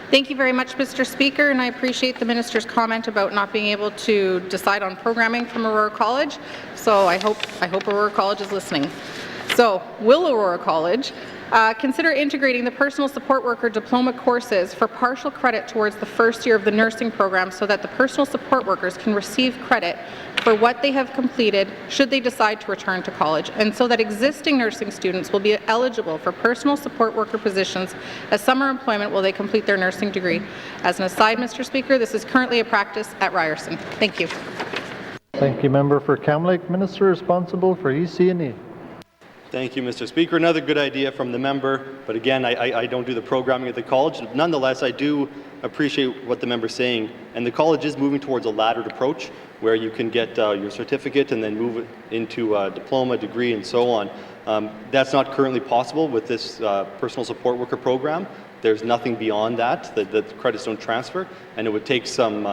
Thank you very much, Mr. Speaker, and I appreciate the Minister's comment about not being able to decide on programming from Aurora College. So I hope Aurora College is listening. So, will Aurora College consider integrating the personal support worker diploma courses for partial credit towards the first year of the nursing program so that the personal support workers can receive credit for what they have completed should they decide to return to college, and so that existing nursing students will be eligible for personal support worker positions as summer employment while they complete their nursing degree. As an aside, Mr. Speaker, this is currently a practice at Ryerson. Thank you. Thank you, Member for Kamloops. Minister responsible for EC&E. Thank you, Mr. Speaker. Another good idea from the member, but again, I don't do the programming at the college. Nonetheless, I do appreciate what the member's saying, and the college is moving towards a laddered approach where you can get your certificate and then move it into a diploma, degree, and so on. That's not currently possible with this personal support worker program. There's nothing beyond that. The credits don't transfer, and it would take some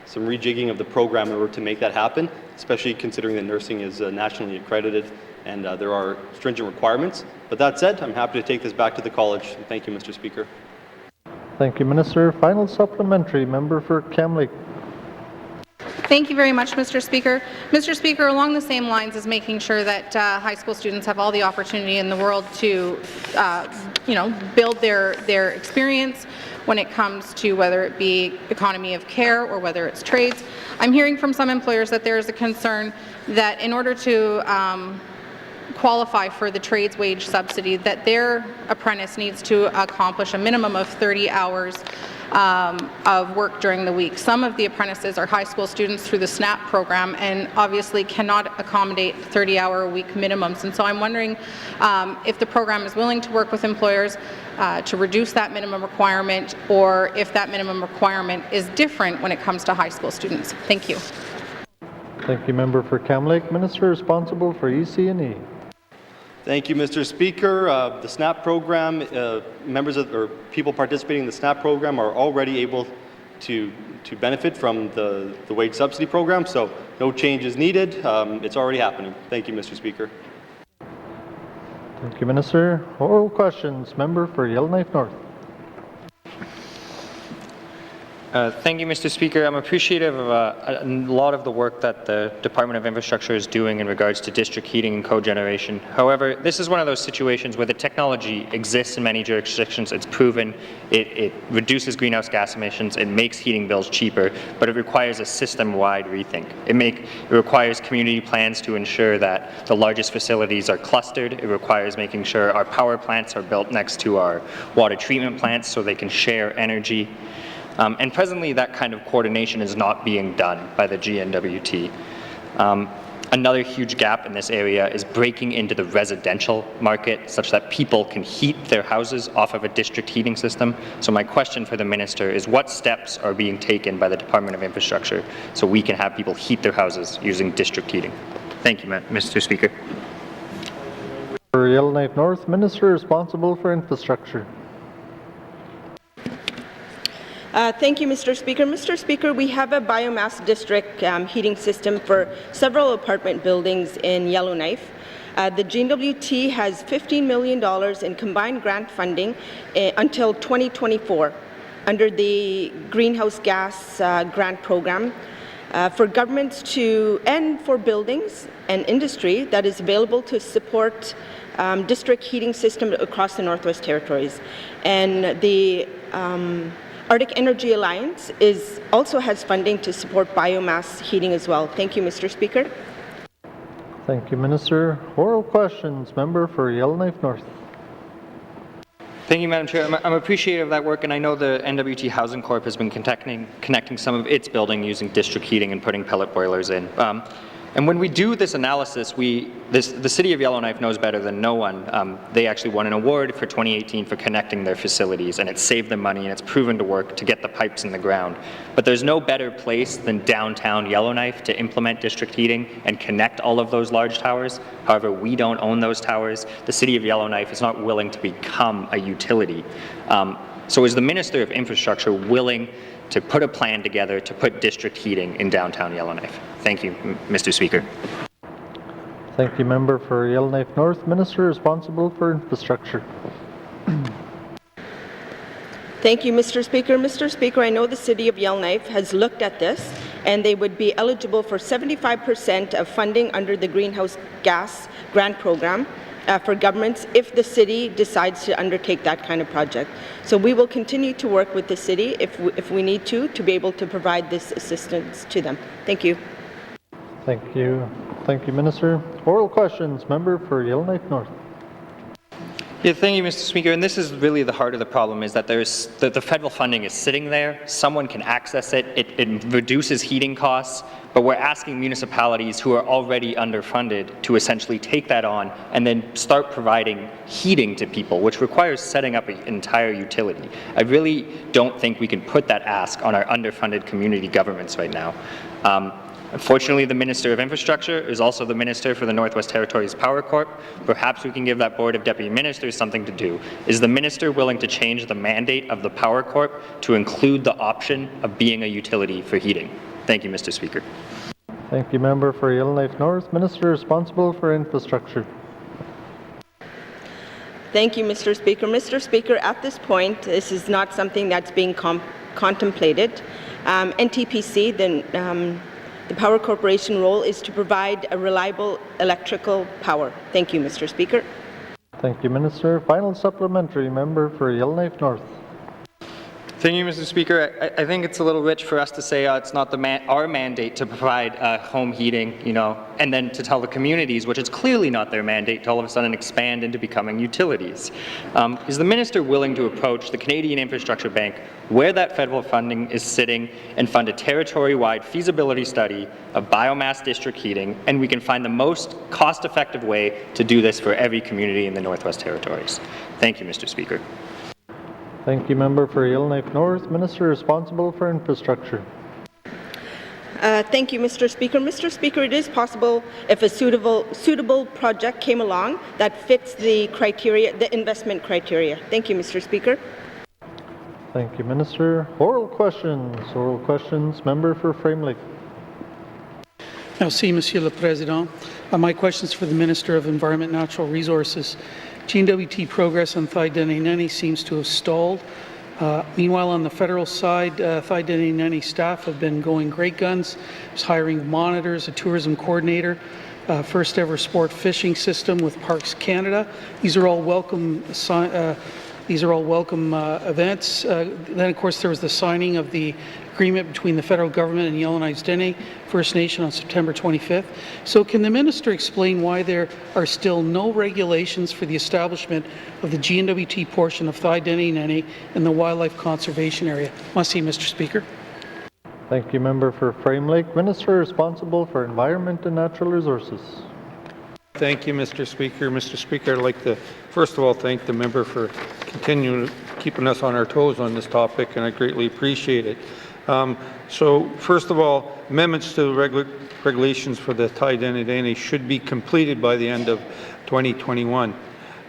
rejigging of the program in order to make that happen, especially considering that nursing is nationally accredited and there are stringent requirements. But that said, I'm happy to take this back to the college. Thank you, Mr. Speaker. Thank you, Minister. Final supplementary, Member for Kamloops. Thank you very much, Mr. Speaker. Mr. Speaker, along the same lines as making sure that high school students have all the opportunity in the world to, build their experience when it comes to whether it be economy of care or whether it's trades, I'm hearing from some employers that there is a concern that in order to qualify for the trades wage subsidy, that their apprentice needs to accomplish a minimum of 30 hours of work during the week. Some of the apprentices are high school students through the SNAP program and obviously cannot accommodate 30-hour-a-week minimums. And so I'm wondering if the program is willing to work with employers to reduce that minimum requirement, or if that minimum requirement is different when it comes to high school students. Thank you. Thank you, Member for Kamloops. Minister responsible for EC&E. Thank you, Mr. Speaker. The SNAP program, people participating in the SNAP program are already able to benefit from the wage subsidy program, so no change is needed. It's already happening. Thank you, Mr. Speaker. Thank you, Minister. Oral questions. Member for Yellowknife North. Thank you, Mr. Speaker. I'm appreciative of a lot of the work that the Department of Infrastructure is doing in regards to district heating and cogeneration. However, this is one of those situations where the technology exists in many jurisdictions. It's proven. It reduces greenhouse gas emissions. It makes heating bills cheaper, but it requires a system-wide rethink. It requires community plans to ensure that the largest facilities are clustered. It requires making sure our power plants are built next to our water treatment plants so they can share energy. And presently, that kind of coordination is not being done by the N.W.T. Another huge gap in this area is breaking into the residential market such that people can heat their houses off of a district heating system. So my question for the Minister is, what steps are being taken by the Department of Infrastructure so we can have people heat their houses using district heating? Thank you, Mr. Speaker. For Yellowknife North, Minister responsible for infrastructure. Thank you, Mr. Speaker. Mr. Speaker, we have a biomass district heating system for several apartment buildings in Yellowknife. The N.W.T has $15 million in combined grant funding until 2024. under the greenhouse gas grant program for governments to, and for buildings and industry that is available to support district heating system across the Northwest Territories. And the Arctic Energy Alliance also has funding to support biomass heating as well. Thank you, Mr. Speaker. Thank you, Minister. Oral questions. Member for Yellowknife North. Thank you, Madam Chair. I'm appreciative of that work, and I know the N.W.T. Housing Corp has been connecting some of its building using district heating and putting pellet boilers in. And when we do this analysis, the City of Yellowknife knows better than no one. They actually won an award for 2018 for connecting their facilities, and it saved them money, and it's proven to work to get the pipes in the ground. But there's no better place than downtown Yellowknife to implement district heating and connect all of those large towers. However, we don't own those towers. The City of Yellowknife is not willing to become a utility. So is the Minister of Infrastructure willing to put a plan together to put district heating in downtown Yellowknife? Thank you, Mr. Speaker. Thank you, Member for Yellowknife North. Minister responsible for infrastructure. Thank you, Mr. Speaker. Mr. Speaker, I know the City of Yellowknife has looked at this, and they would be eligible for 75% of funding under the greenhouse gas grant program for governments if the city decides to undertake that kind of project. So we will continue to work with the city if we need to be able to provide this assistance to them. Thank you. Thank you. Thank you, Minister. Oral questions. Member for Yellowknife North. Yeah, thank you, Mr. Speaker. And this is really the heart of the problem, is that the federal funding is sitting there. Someone can access it. It reduces heating costs, but we're asking municipalities who are already underfunded to essentially take that on and then start providing heating to people, which requires setting up an entire utility. I really don't think we can put that ask on our underfunded community governments right now. Unfortunately, the Minister of Infrastructure is also the Minister for the Northwest Territories Power Corp. Perhaps we can give that Board of Deputy Ministers something to do. Is the Minister willing to change the mandate of the Power Corp to include the option of being a utility for heating? Thank you, Mr. Speaker. Thank you, Member for Yellowknife North. Minister responsible for infrastructure. Thank you, Mr. Speaker. Mr. Speaker, at this point, this is not something that's being contemplated. NTPC, the Power Corporation role is to provide a reliable electrical power. Thank you, Mr. Speaker. Thank you, Minister. Final supplementary. Member for Yellowknife North. Thank you, Mr. Speaker. I think it's a little rich for us to say it's not our mandate to provide home heating, and then to tell the communities, which is clearly not their mandate, to all of a sudden expand into becoming utilities. Is the Minister willing to approach the Canadian Infrastructure Bank, where that federal funding is sitting, and fund a territory-wide feasibility study of biomass district heating, and we can find the most cost-effective way to do this for every community in the Northwest Territories? Thank you, Mr. Speaker. Thank you, Member for Yellowknife North. Minister responsible for infrastructure. Thank you, Mr. Speaker. Mr. Speaker, it is possible if a suitable project came along that fits the criteria, the investment criteria. Thank you, Mr. Speaker. Thank you, Minister. Oral questions. Oral questions. Member for Frame Lake. Merci, Monsieur le Président. My question is for the Minister of Environment and Natural Resources. N.W.T. progress on Thai-Dene seems to have stalled. Meanwhile, on the federal side, Thai-Dene staff have been going great guns. There's hiring monitors, a tourism coordinator, first ever sport fishing system with Parks Canada. These are all welcome. Events. Then, of course, there was the signing of the agreement between the federal government and Yellowknife Dene First Nation on September 25th. So can the Minister explain why there are still no regulations for the establishment of the N.W.T. portion of Thai-Dene in the wildlife conservation area? Must see, Mr. Speaker. Thank you, Member for Frame Lake. Minister responsible for Environment and Natural Resources. Thank you, Mr. Speaker. Mr. Speaker, I'd like to first of all thank the member for continuing keeping us on our toes on this topic, and I greatly appreciate it. So first of all, amendments to the regulations for the Thai-Dene should be completed by the end of 2021.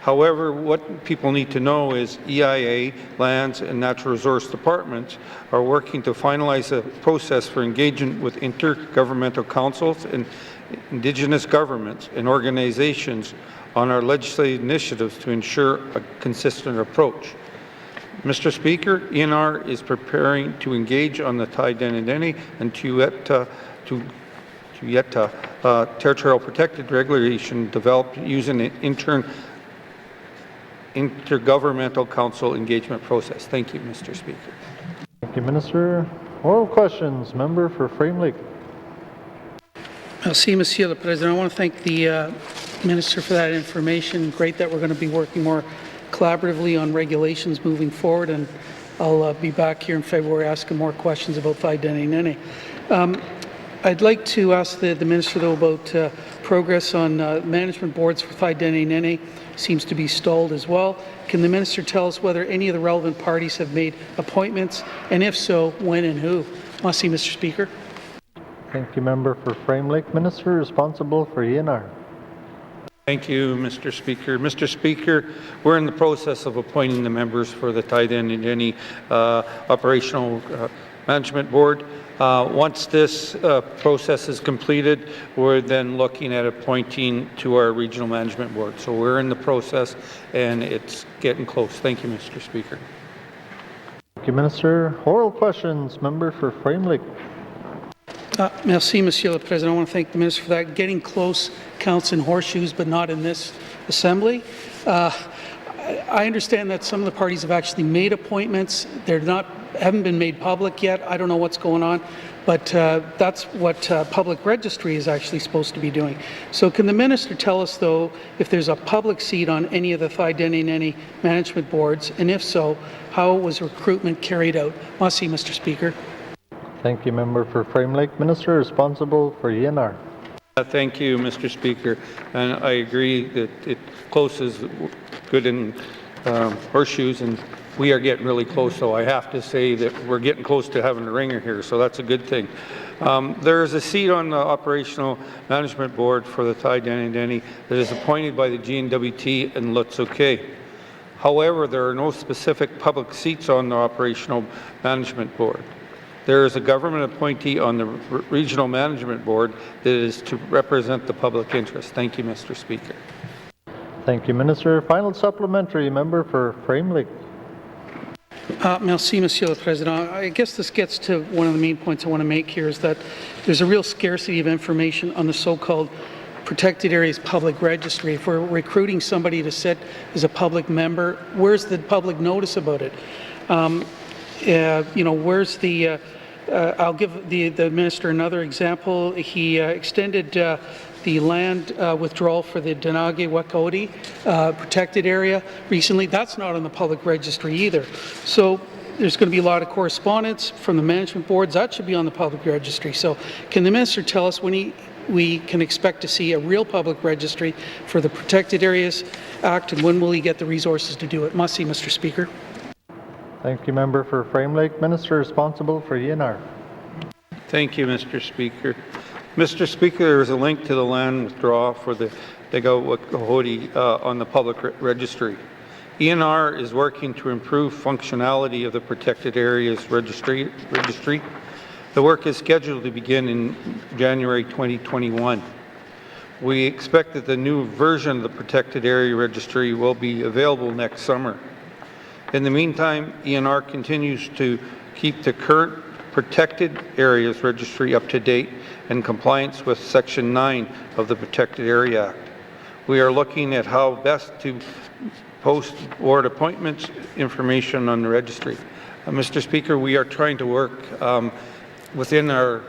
However, what people need to know is EIA, Lands and Natural Resource Departments are working to finalize a process for engagement with intergovernmental councils and Indigenous governments and organizations on our legislative initiatives to ensure a consistent approach. Mr. Speaker, ENR is preparing to engage on the Tyendinaga and N.W.T territorial protected regulation developed using an intergovernmental council engagement process. Thank you, Mr. Speaker. Thank you, Minister. Oral questions. Member for Frame Lake. Merci, Monsieur le Président. I want to thank the Minister for that information. Great that we're going to be working more collaboratively on regulations moving forward, and I'll be back here in February asking more questions about Tyendinaga. I'd like to ask the Minister, though, about progress on management boards for Tyendinaga. Seems to be stalled as well. Can the Minister tell us whether any of the relevant parties have made appointments, and if so, when and who? Merci, Mr. Speaker. Thank you, Member for Frame Lake. Minister responsible for ENR. Thank you, Mr. Speaker. Mr. Speaker, we're in the process of appointing the members for the Tyendinaga Operational Management Board. Once this process is completed, we're then looking at appointing to our Regional Management Board. So we're in the process, and it's getting close. Thank you, Mr. Speaker. Thank you, Minister. Oral questions. Member for Frame Lake. Merci, Monsieur le Président. I want to thank the Minister for that. Getting close counts in horseshoes, but not in this Assembly. I understand that some of the parties have actually made appointments. Haven't been made public yet. I don't know what's going on, but that's what Public Registry is actually supposed to be doing. So can the Minister tell us, though, if there's a public seat on any of the Tyendinaga management boards, and if so, how was recruitment carried out? Merci, Mr. Speaker. Thank you, Member for Frame Lake. Minister responsible for ENR. Thank you, Mr. Speaker. And I agree that close is good in horseshoes, and we are getting really close, so I have to say that we're getting close to having a ringer here, so that's a good thing. There is a seat on the Operational Management Board for the Tyendinaga that is appointed by the N.W.T and N.W.T. However, there are no specific public seats on the Operational Management Board. There is a government appointee on the Regional Management Board that is to represent the public interest. Thank you, Mr. Speaker. Thank you, Minister. Final supplementary. Member for Frame Lake. Merci, Monsieur le Président. I guess this gets to one of the main points I want to make here is that there's a real scarcity of information on the so-called protected areas public registry. If we're recruiting somebody to sit as a public member, where's the public notice about it? Where's the I'll give the Minister another example. He extended the land withdrawal for the N.W.T protected area recently. That's not on the public registry either. So there's going to be a lot of correspondence from the management boards. That should be on the public registry. So can the Minister tell us when we can expect to see a real public registry for the Protected Areas Act, and when will he get the resources to do it? Merci, Mr. Speaker. Thank you, Member for Frame Lake. Minister responsible for ENR. Thank you, Mr. Speaker. Mr. Speaker, there is a link to the land withdrawal for the N.W.T on the public registry. ENR is working to improve functionality of the Protected Areas Registry. The work is scheduled to begin in January 2021. We expect that the new version of the Protected Area Registry will be available next summer. In the meantime, ENR continues to keep the current Protected Areas Registry up to date in compliance with Section 9 of the Protected Area Act. We are looking at how best to post board appointments information on the registry. Mr. Speaker, we are trying to work within our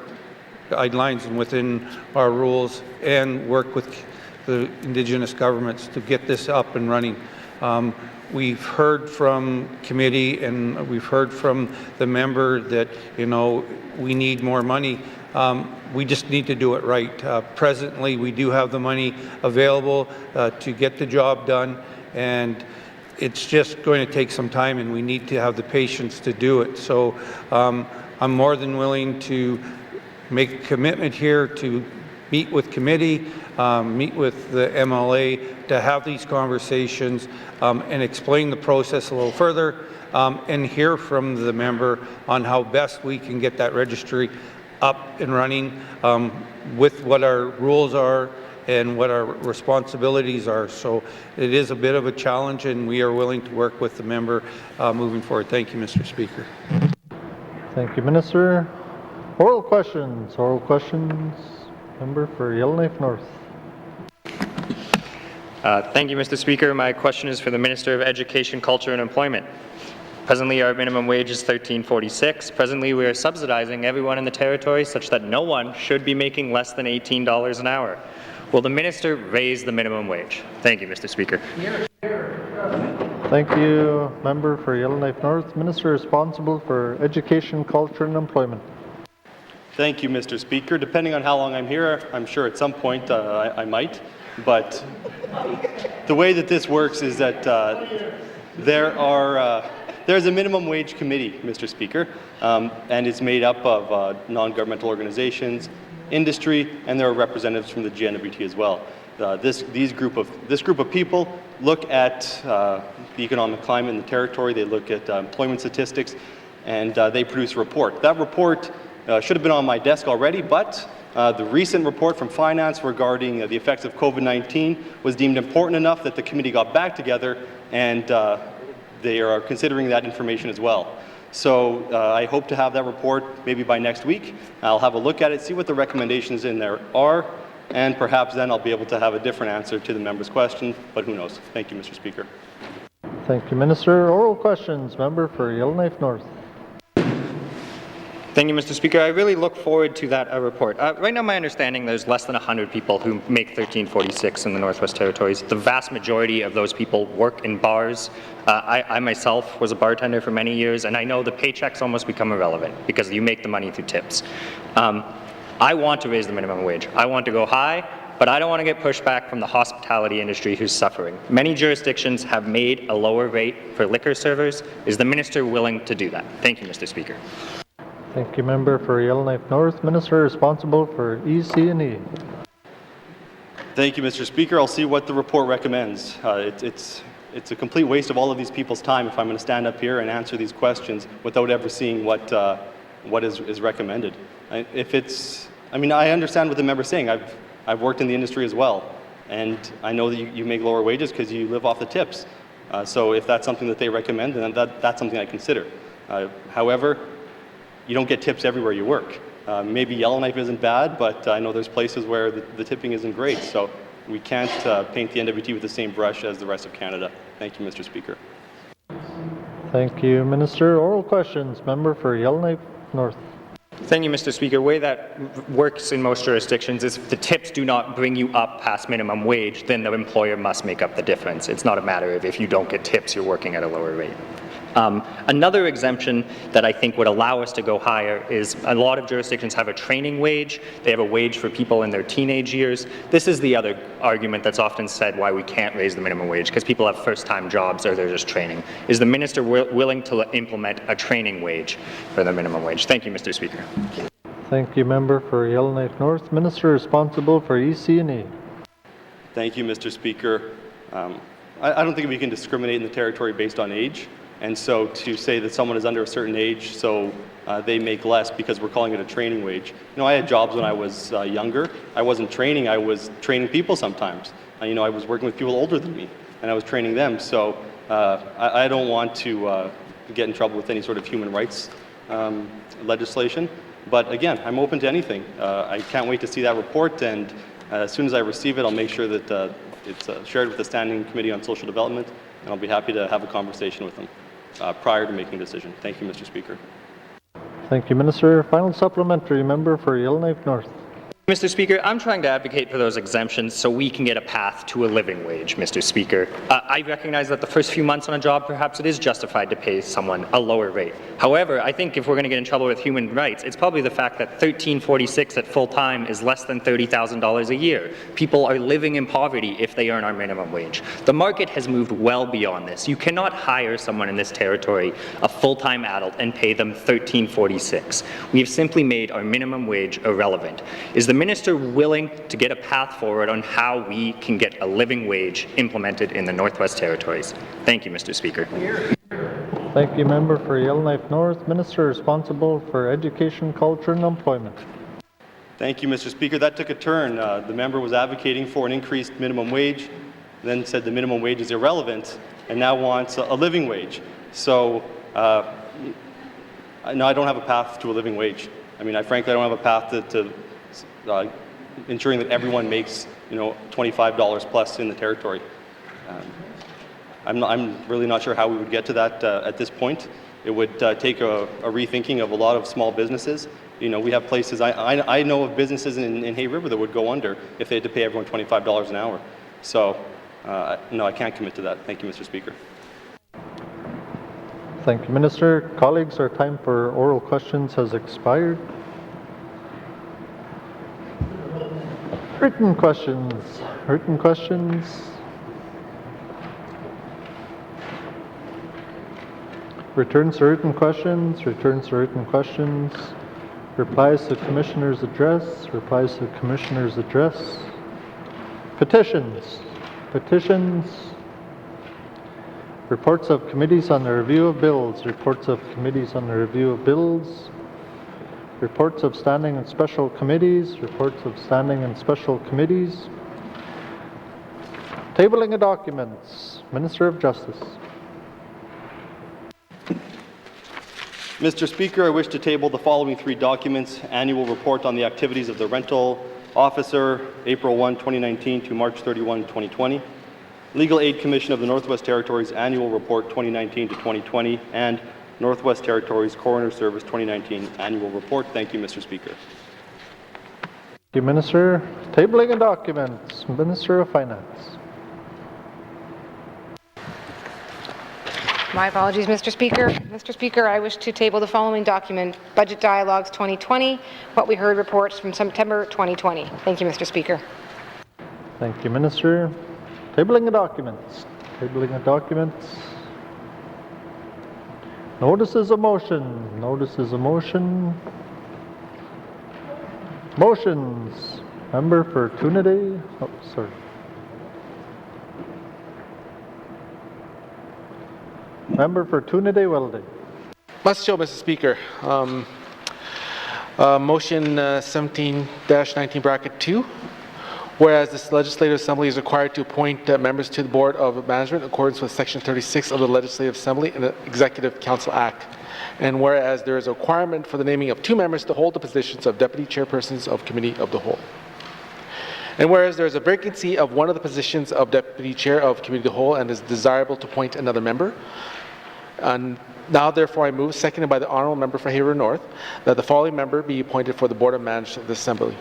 guidelines and within our rules and work with the Indigenous governments to get this up and running. We've heard from committee and we've heard from the member that, we need more money. We just need to do it right. Presently, we do have the money available to get the job done, and it's just going to take some time, and we need to have the patience to do it. So I'm more than willing to make a commitment here to meet with committee, meet with the MLA to have these conversations and explain the process a little further and hear from the member on how best we can get that registry up and running with what our rules are and what our responsibilities are. So it is a bit of a challenge, and we are willing to work with the member moving forward. Thank you, Mr. Speaker. Thank you, Minister. Oral questions. Oral questions. Member for Yellowknife North. Thank you, Mr. Speaker. My question is for the Minister of Education, Culture and Employment. Presently, our minimum wage is $13.46. Presently, we are subsidizing everyone in the territory such that no one should be making less than $18 an hour. Will the minister raise the minimum wage? Thank you, Mr. Speaker. Thank you, Member for Yellowknife North. Minister responsible for Education, Culture and Employment. Thank you, Mr. Speaker. Depending on how long I'm here, I'm sure at some point I might. But the way that this works is that there's a minimum wage committee, Mr. Speaker, and it's made up of non-governmental organizations, industry, and there are representatives from the N.W.T as well. This group of people look at the economic climate in the territory. They look at employment statistics, and they produce a report. That report should have been on my desk already, but the recent report from Finance regarding the effects of COVID-19 was deemed important enough that the committee got back together, and they are considering that information as well. So I hope to have that report maybe by next week. I'll have a look at it, see what the recommendations in there are, and perhaps then I'll be able to have a different answer to the member's question, but who knows. Thank you, Mr. Speaker. Thank you, Minister. Oral questions. Member for Yellowknife North. Thank you, Mr. Speaker. I really look forward to that report. Right now, my understanding there's less than 100 people who make $13.46 in the Northwest Territories. The vast majority of those people work in bars. I myself was a bartender for many years, and I know the paychecks almost become irrelevant because you make the money through tips. I want to raise the minimum wage. I want to go high, but I don't want to get pushback from the hospitality industry who's suffering. Many jurisdictions have made a lower rate for liquor servers. Is the minister willing to do that? Thank you, Mr. Speaker. Thank you, Member for Yellowknife North. Minister responsible for EC&E. Thank you, Mr. Speaker. I'll see what the report recommends. It's a complete waste of all of these people's time if I'm going to stand up here and answer these questions without ever seeing what is recommended. I understand what the member's saying. I've worked in the industry as well, and I know that you make lower wages because you live off the tips. So if that's something that they recommend, then that's something I consider. However, you don't get tips everywhere you work. Maybe Yellowknife isn't bad, but I know there's places where the tipping isn't great. So we can't paint the N.W.T with the same brush as the rest of Canada. Thank you, Mr. Speaker. Thank you, Minister. Oral questions. Member for Yellowknife North. Thank you, Mr. Speaker. The way that works in most jurisdictions is if the tips do not bring you up past minimum wage, then the employer must make up the difference. It's not a matter of if you don't get tips, you're working at a lower rate. Another exemption that I think would allow us to go higher is a lot of jurisdictions have a training wage. They have a wage for people in their teenage years. This is the other argument that's often said why we can't raise the minimum wage, because people have first-time jobs or they're just training. Is the minister willing to implement a training wage for the minimum wage? Thank you, Mr. Speaker. Thank you, Member for Yellowknife North. Minister responsible for EC&E. Thank you, Mr. Speaker. I don't think we can discriminate in the territory based on age. And so to say that someone is under a certain age, so they make less because we're calling it a training wage. I had jobs when I was younger. I wasn't training, I was training people sometimes. I was working with people older than me, and I was training them. So I don't want to get in trouble with any sort of human rights legislation. But again, I'm open to anything. I can't wait to see that report, and as soon as I receive it, I'll make sure that it's shared with the Standing Committee on Social Development, and I'll be happy to have a conversation with them prior to making a decision. Thank you, Mr. Speaker. Thank you, Minister. Final supplementary. Member for Yellowknife North. Mr. Speaker, I'm trying to advocate for those exemptions so we can get a path to a living wage, Mr. Speaker. I recognize that the first few months on a job, perhaps it is justified to pay someone a lower rate. However, I think if we're going to get in trouble with human rights, it's probably the fact that $13.46 at full time is less than $30,000 a year. People are living in poverty if they earn our minimum wage. The market has moved well beyond this. You cannot hire someone in this territory, a full-time adult, and pay them $13.46. We have simply made our minimum wage irrelevant. Is the minister willing to get a path forward on how we can get a living wage implemented in the Northwest Territories? Thank you, Mr. Speaker. Thank you, Member for Yellowknife North. Minister responsible for Education, Culture and Employment. Thank you, Mr. Speaker. That took a turn. The member was advocating for an increased minimum wage, then said the minimum wage is irrelevant, and now wants a living wage. So, no, I don't have a path to a living wage. I mean, frankly, I don't have a path to ensuring that everyone makes, $25 plus in the territory. I'm really not sure how we would get to that at this point. It would take a rethinking of a lot of small businesses. We have places, I know of businesses in Hay River that would go under if they had to pay everyone $25 an hour. So, no, I can't commit to that. Thank you, Mr. Speaker. Thank you, Minister. Colleagues, our time for oral questions has expired. Written questions. Written questions. Returns to written questions. Returns to written questions. Replies to Commissioner's address. Replies to Commissioner's address. Petitions. Petitions. Reports of committees on the review of bills. Reports of committees on the review of bills. Reports of standing and special committees. Reports of standing and special committees. Tabling of documents. Minister of Justice. Mr. Speaker, I wish to table the following 3 documents: annual report on the activities of the rental officer, April 1, 2019 to March 31, 2020. Legal Aid Commission of the Northwest Territories Annual Report 2019 to 2020, and Northwest Territories Coroner Service 2019 Annual Report. Thank you, Mr. Speaker. Thank you, Minister. Tabling of documents. Minister of Finance. My apologies, Mr. Speaker. Mr. Speaker, I wish to table the following document, Budget Dialogues 2020, What We Heard reports from September 2020. Thank you, Mr. Speaker. Thank you, Minister. Tabling of documents. Tabling of documents. Notices of motion. Notices of motion. Motions. Member for Tuniday. Oh, sorry. Member for Tuniday-Welde. Must show, Mr. Speaker. Motion 17-19 bracket 2. Whereas this Legislative Assembly is required to appoint members to the Board of Management in accordance with Section 36 of the Legislative Assembly and the Executive Council Act. And whereas there is a requirement for the naming of 2 members to hold the positions of Deputy Chairpersons of Committee of the Whole. And whereas there is a vacancy of one of the positions of Deputy Chair of Committee of the Whole and it is desirable to appoint another member. And now, therefore, I move, seconded by the Honourable Member for Hay River North, that the following member be appointed for the Board of Management of the Assembly.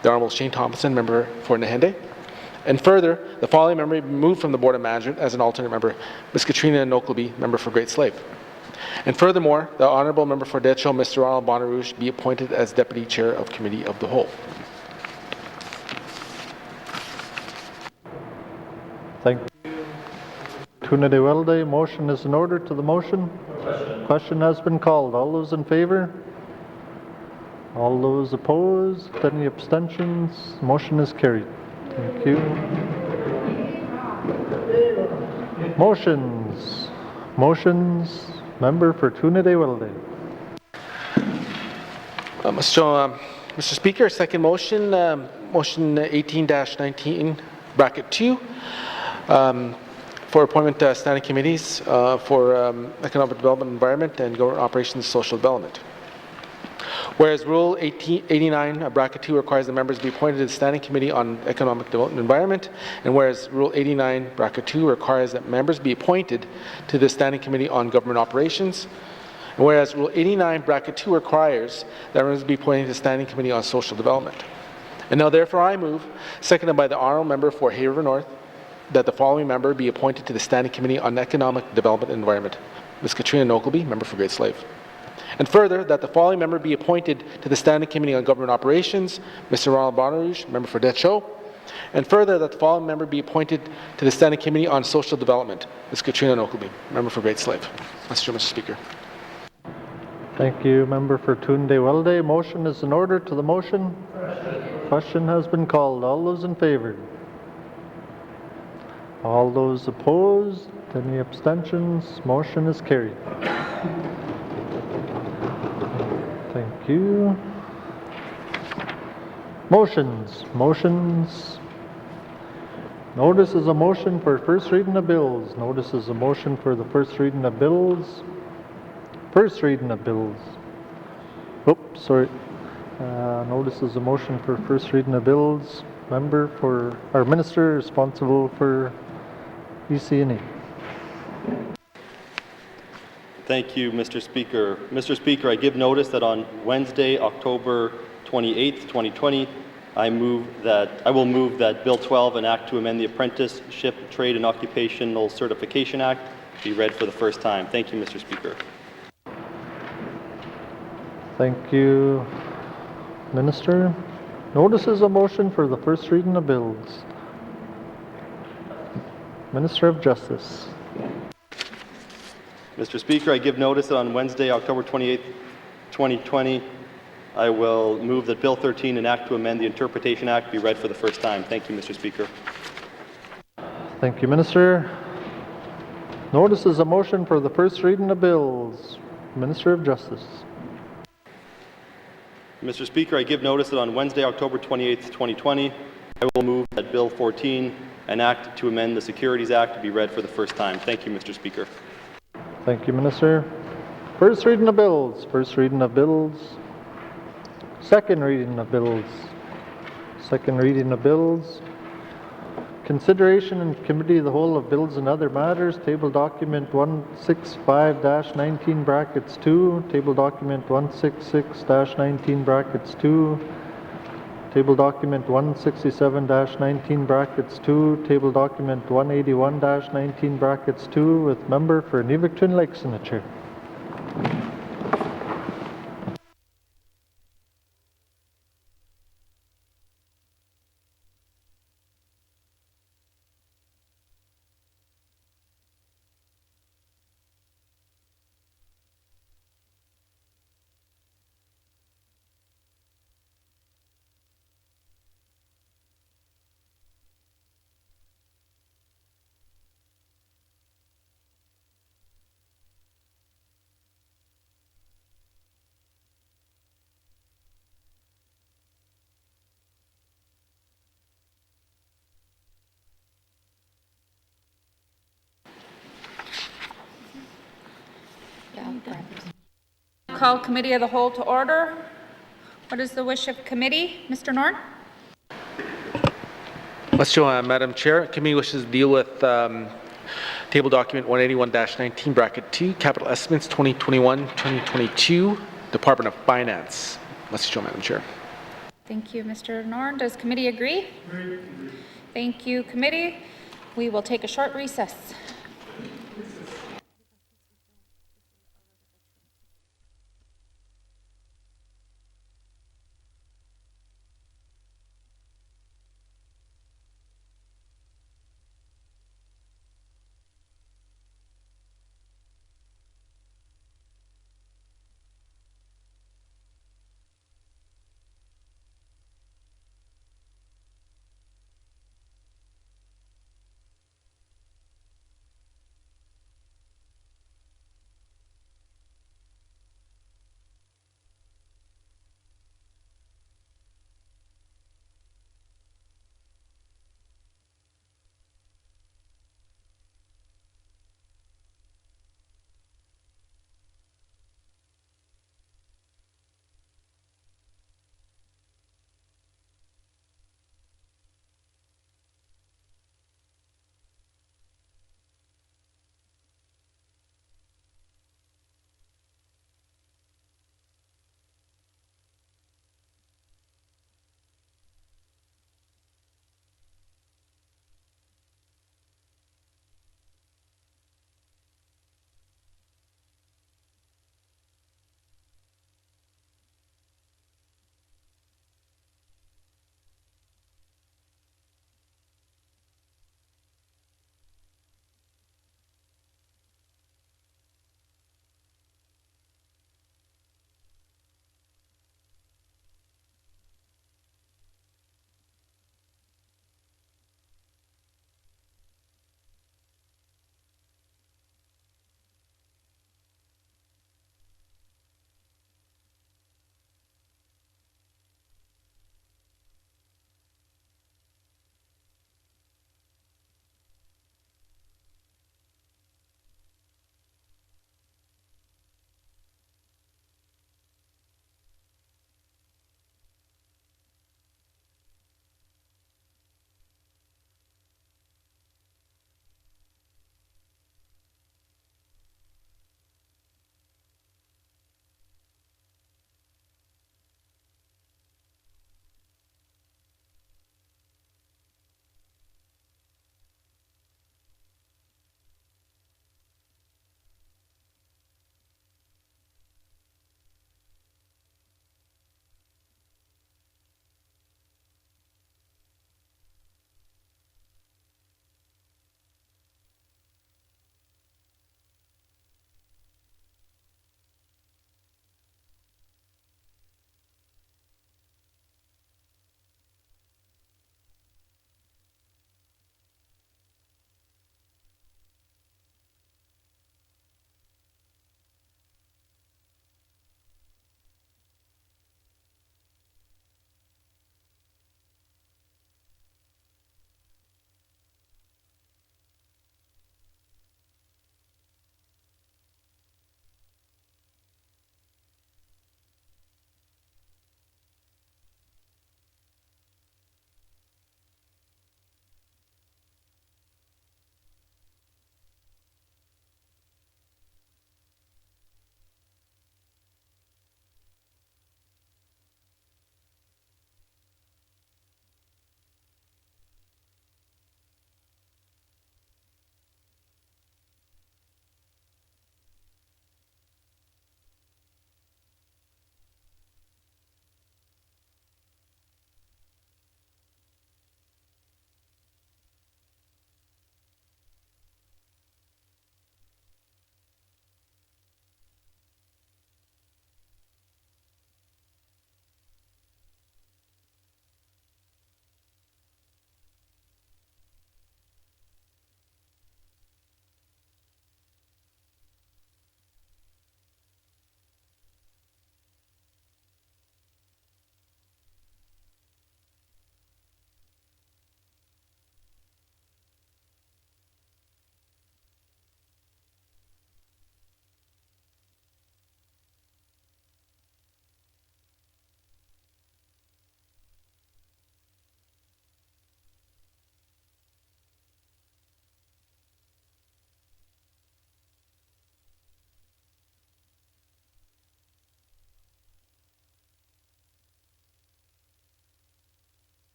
The Honourable Shane Thompson, member for Nahende. And further, the following member be moved from the Board of Management as an alternate member, Ms. Katrina Nokleby, member for Great Slave. And furthermore, the Honourable Member for Decho, Mr. Ronald Bonnaroosh, be appointed as Deputy Chair of Committee of the Whole. Thank you. Tuniday-Welde, motion is in order. To the motion? Question has been called. All those in favour? All those opposed? Any abstentions? Motion is carried. Thank you. Motions. Motions. Member for Tuniday-Welde. Mr. Speaker, second motion, motion 18-19 bracket 2. For appointment to standing committees for economic development, environment, and government operations, social development. Whereas Rule 89 bracket 2 requires the members be appointed to the Standing Committee on Economic Development and Environment, and whereas Rule 89 bracket 2 requires that members be appointed to the Standing Committee on Government Operations, and whereas Rule 89 bracket 2 requires that members be appointed to the Standing Committee on Social Development. And now therefore I move, seconded by the Honourable Member for Hay River North, that the following member be appointed to the Standing Committee on Economic Development and Environment, Ms. Katrina Nokleby, member for Great Slave. And further, that the following member be appointed to the Standing Committee on Government Operations, Mr. Ronald Bonnaroosh, member for Decho. And further, that the following member be appointed to the Standing Committee on Social Development, Ms. Katrina Nokleby, member for Great Slave. Mr. Speaker. Thank you, member for Tuniday-Welde. Motion is in order. To the motion? Question has been called. All those in favour? All those opposed? Any abstentions? Motion is carried. Thank you. Motions. Notice is a motion for first reading of bills. Notice is a motion for the first reading of bills. First reading of bills. Oops, sorry. Notice is a motion for first reading of bills. Member for our minister responsible for EC&E. Thank you, Mr. Speaker. Mr. Speaker, I give notice that on Wednesday, October 28th, 2020, I will move that Bill 12, an act to amend the Apprenticeship, Trade and Occupational Certification Act, be read for the first time. Thank you, Mr. Speaker. Thank you, Minister. Notice is a motion for the first reading of bills. Minister of Justice. Mr. Speaker, I give notice that on Wednesday, October 28th, 2020, I will move that Bill 13, an act to amend the Interpretation Act, be read for the first time. Thank you, Mr. Speaker. Thank you, Minister. Notice is a motion for the first reading of bills. Minister of Justice. Mr. Speaker, I give notice that on Wednesday, October 28th, 2020, I will move that Bill 14, an act to amend the Securities Act, be read for the first time. Thank you, Mr. Speaker. Thank you, Minister. First reading of bills. First reading of bills. Second reading of bills. Second reading of bills. Consideration in Committee of the Whole of Bills and Other Matters, Table Document 165-19 brackets 2, Table Document 166-19 brackets 2, Table Document 167-19 brackets 2, Table Document 181-19 brackets 2, with member for N.W.T Lakes in the chair. Call Committee of the Whole to order. What is the wish of committee? Mr. Norn? Madam Chair, committee wishes to deal with Table Document 181-19 bracket 2, Capital Estimates 2021-2022, Department of Finance. Madam Chair. Thank you, Mr. Norn. Does committee agree? Thank you, committee. We will take a short recess.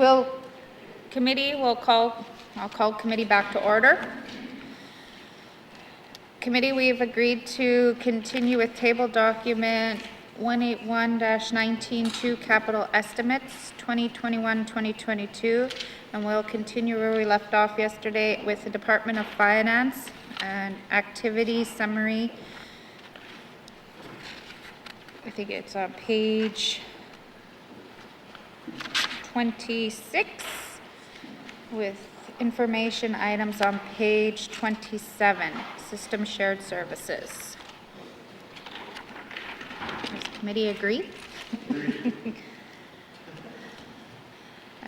I'll call committee back to order. Committee, we've agreed to continue with table document 181-19-2 capital estimates 2021-2022, and we'll continue where we left off yesterday with the Department of Finance and activity summary. I think it's on page 26 with information items on page 27, system shared services. Does the committee agree?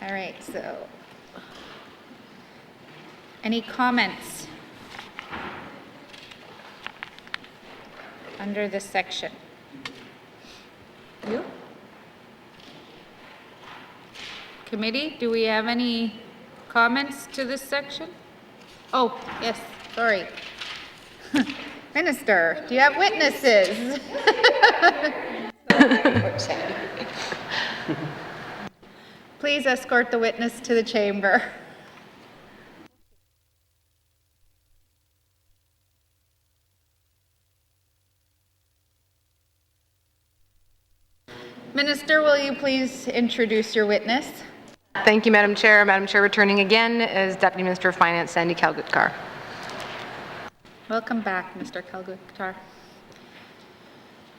All right, so any comments under this section? You? Committee, do we have any comments to this section? Oh, yes, sorry. Minister, do you have witnesses? Please escort the witness to the chamber. Minister, will you please introduce your witness? Thank you, Madam Chair. Madam Chair, returning again is Deputy Minister of Finance, Sandy Kalgutkar. Welcome back, Mr. Kalgutkar.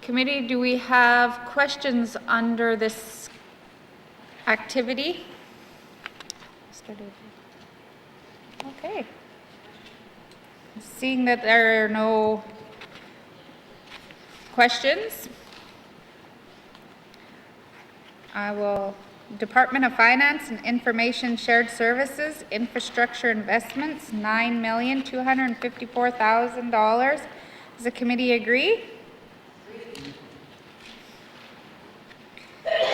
Committee, do we have questions under this activity? Okay. Seeing that there are no questions, I will Department of Finance and Information Shared Services, Infrastructure Investments, $9,254,000. Does the committee agree?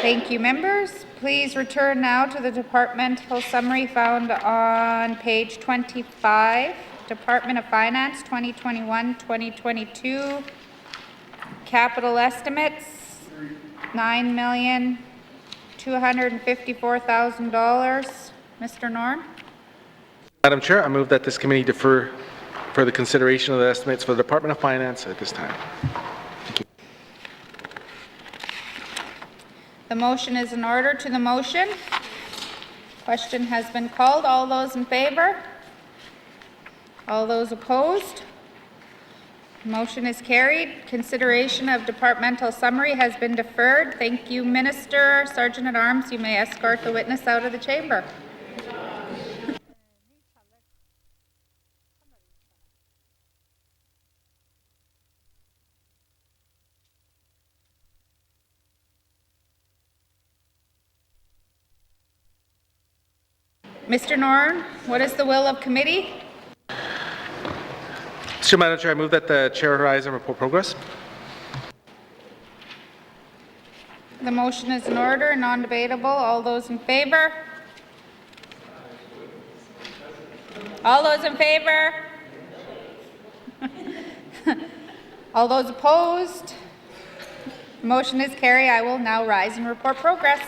Thank you, members. Please return now to the departmental summary found on page 25, Department of Finance 2021-2022, capital estimates, $9,254,000. Mr. Norn? Madam Chair, I move that this committee defer for the consideration of the estimates for the Department of Finance at this time. Thank you. The motion is in order. To the motion. Question has been called. All those in favor? All those opposed? Motion is carried. Consideration of departmental summary has been deferred. Thank you, Minister. Sergeant at Arms, you may escort the witness out of the chamber. Mr. Norn, what is the will of committee? Madam Chair, I move that the chair rise and report progress. The motion is in order, non-debatable. All those in favor? All those in favor? All those opposed? Motion is carried. I will now rise and report progress.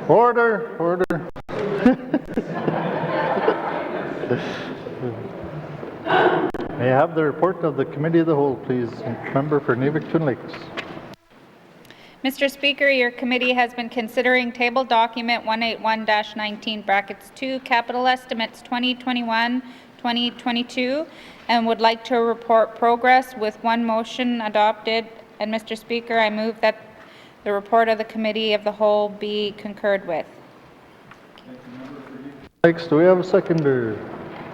Order, order. May I have the report of the Committee of the Whole, please? Member for N.W.T. Lakes. Mr. Speaker, your committee has been considering table document 181-19 brackets 2 capital estimates 2021-2022 and would like to report progress with one motion adopted. And Mr. Speaker, I move that the report of the Committee of the Whole be concurred with. Lakes, do we have a seconder?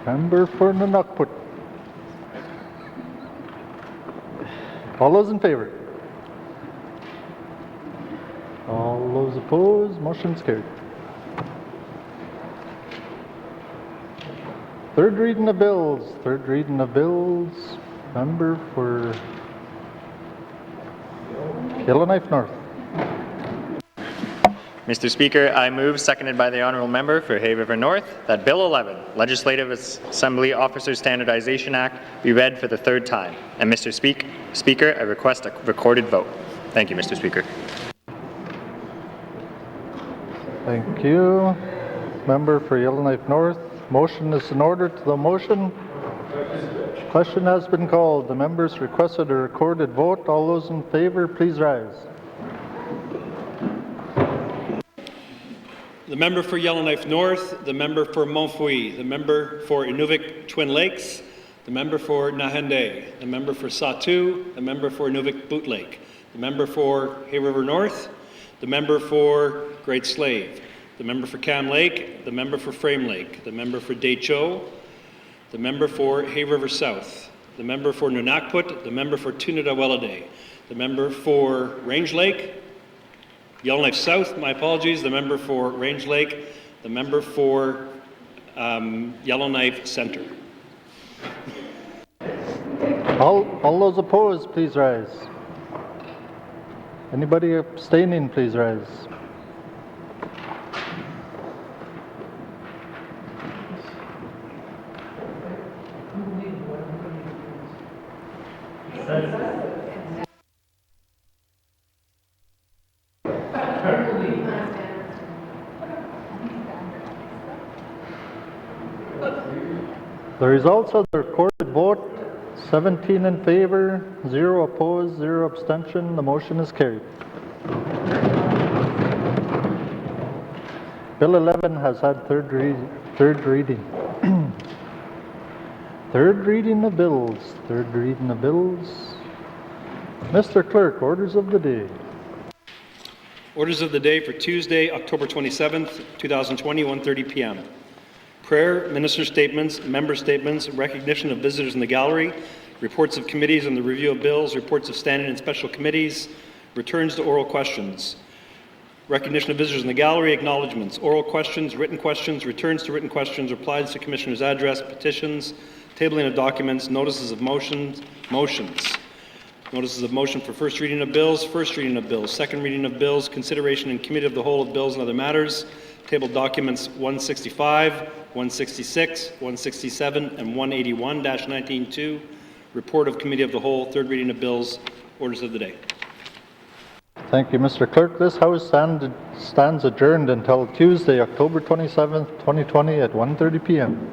Member for N.W.T. All those in favor? All those opposed, motion's carried. Third reading of bills. Third reading of bills. Member for Yellowknife North. Mr. Speaker, I move, seconded by the Honourable Member for Hay River North, that Bill 11, Legislative Assembly Officer Standardization Act, be read for the third time. And Mr. Speaker, I request a recorded vote. Thank you, Mr. Speaker. Thank you. Member for Yellowknife North. Motion is in order to the motion. Question has been called. The members requested a recorded vote. All those in favor, please rise. The member for Yellowknife North, the member for Montfouille, the member for Inuvik Twin Lakes, the member for Nahende, the member for Satu, the member for Inuvik Boot Lake, the member for Hay River North, the member for Great Slave, the member for Cam Lake, the member for Frame Lake, the member for Decho, the member for Hay River South, the member for Nunakput, the member for Tunadawellade, the member for Range Lake, Yellowknife South, my apologies, the member for Range Lake, the member for Yellowknife Center. All those opposed, please rise. Anybody abstaining, please rise. The results of the recorded vote, 17 in favor, 0 opposed, 0 abstention. The motion is carried. Bill 11 has had third reading. Third reading of bills. Third reading of bills. Mr. Clerk, orders of the day. Orders of the day for Tuesday, October 27th, 2020, 1:30 p.m. Prayer, minister statements, member statements, recognition of visitors in the gallery, reports of committees and the review of bills, reports of standing and special committees, returns to oral questions. Recognition of visitors in the gallery, acknowledgements, oral questions, returns to written questions, replies to commissioner's address, petitions, tabling of documents, notices of motions. Notices of motion for first reading of bills, second reading of bills, consideration in committee of the whole of bills and other matters, tabled documents 165, 166, 167, and 181-19-2, report of committee of the whole, third reading of bills, orders of the day. Thank you, Mr. Clerk. This House stands adjourned until Tuesday, October 27th, 2020 at 1:30 p.m.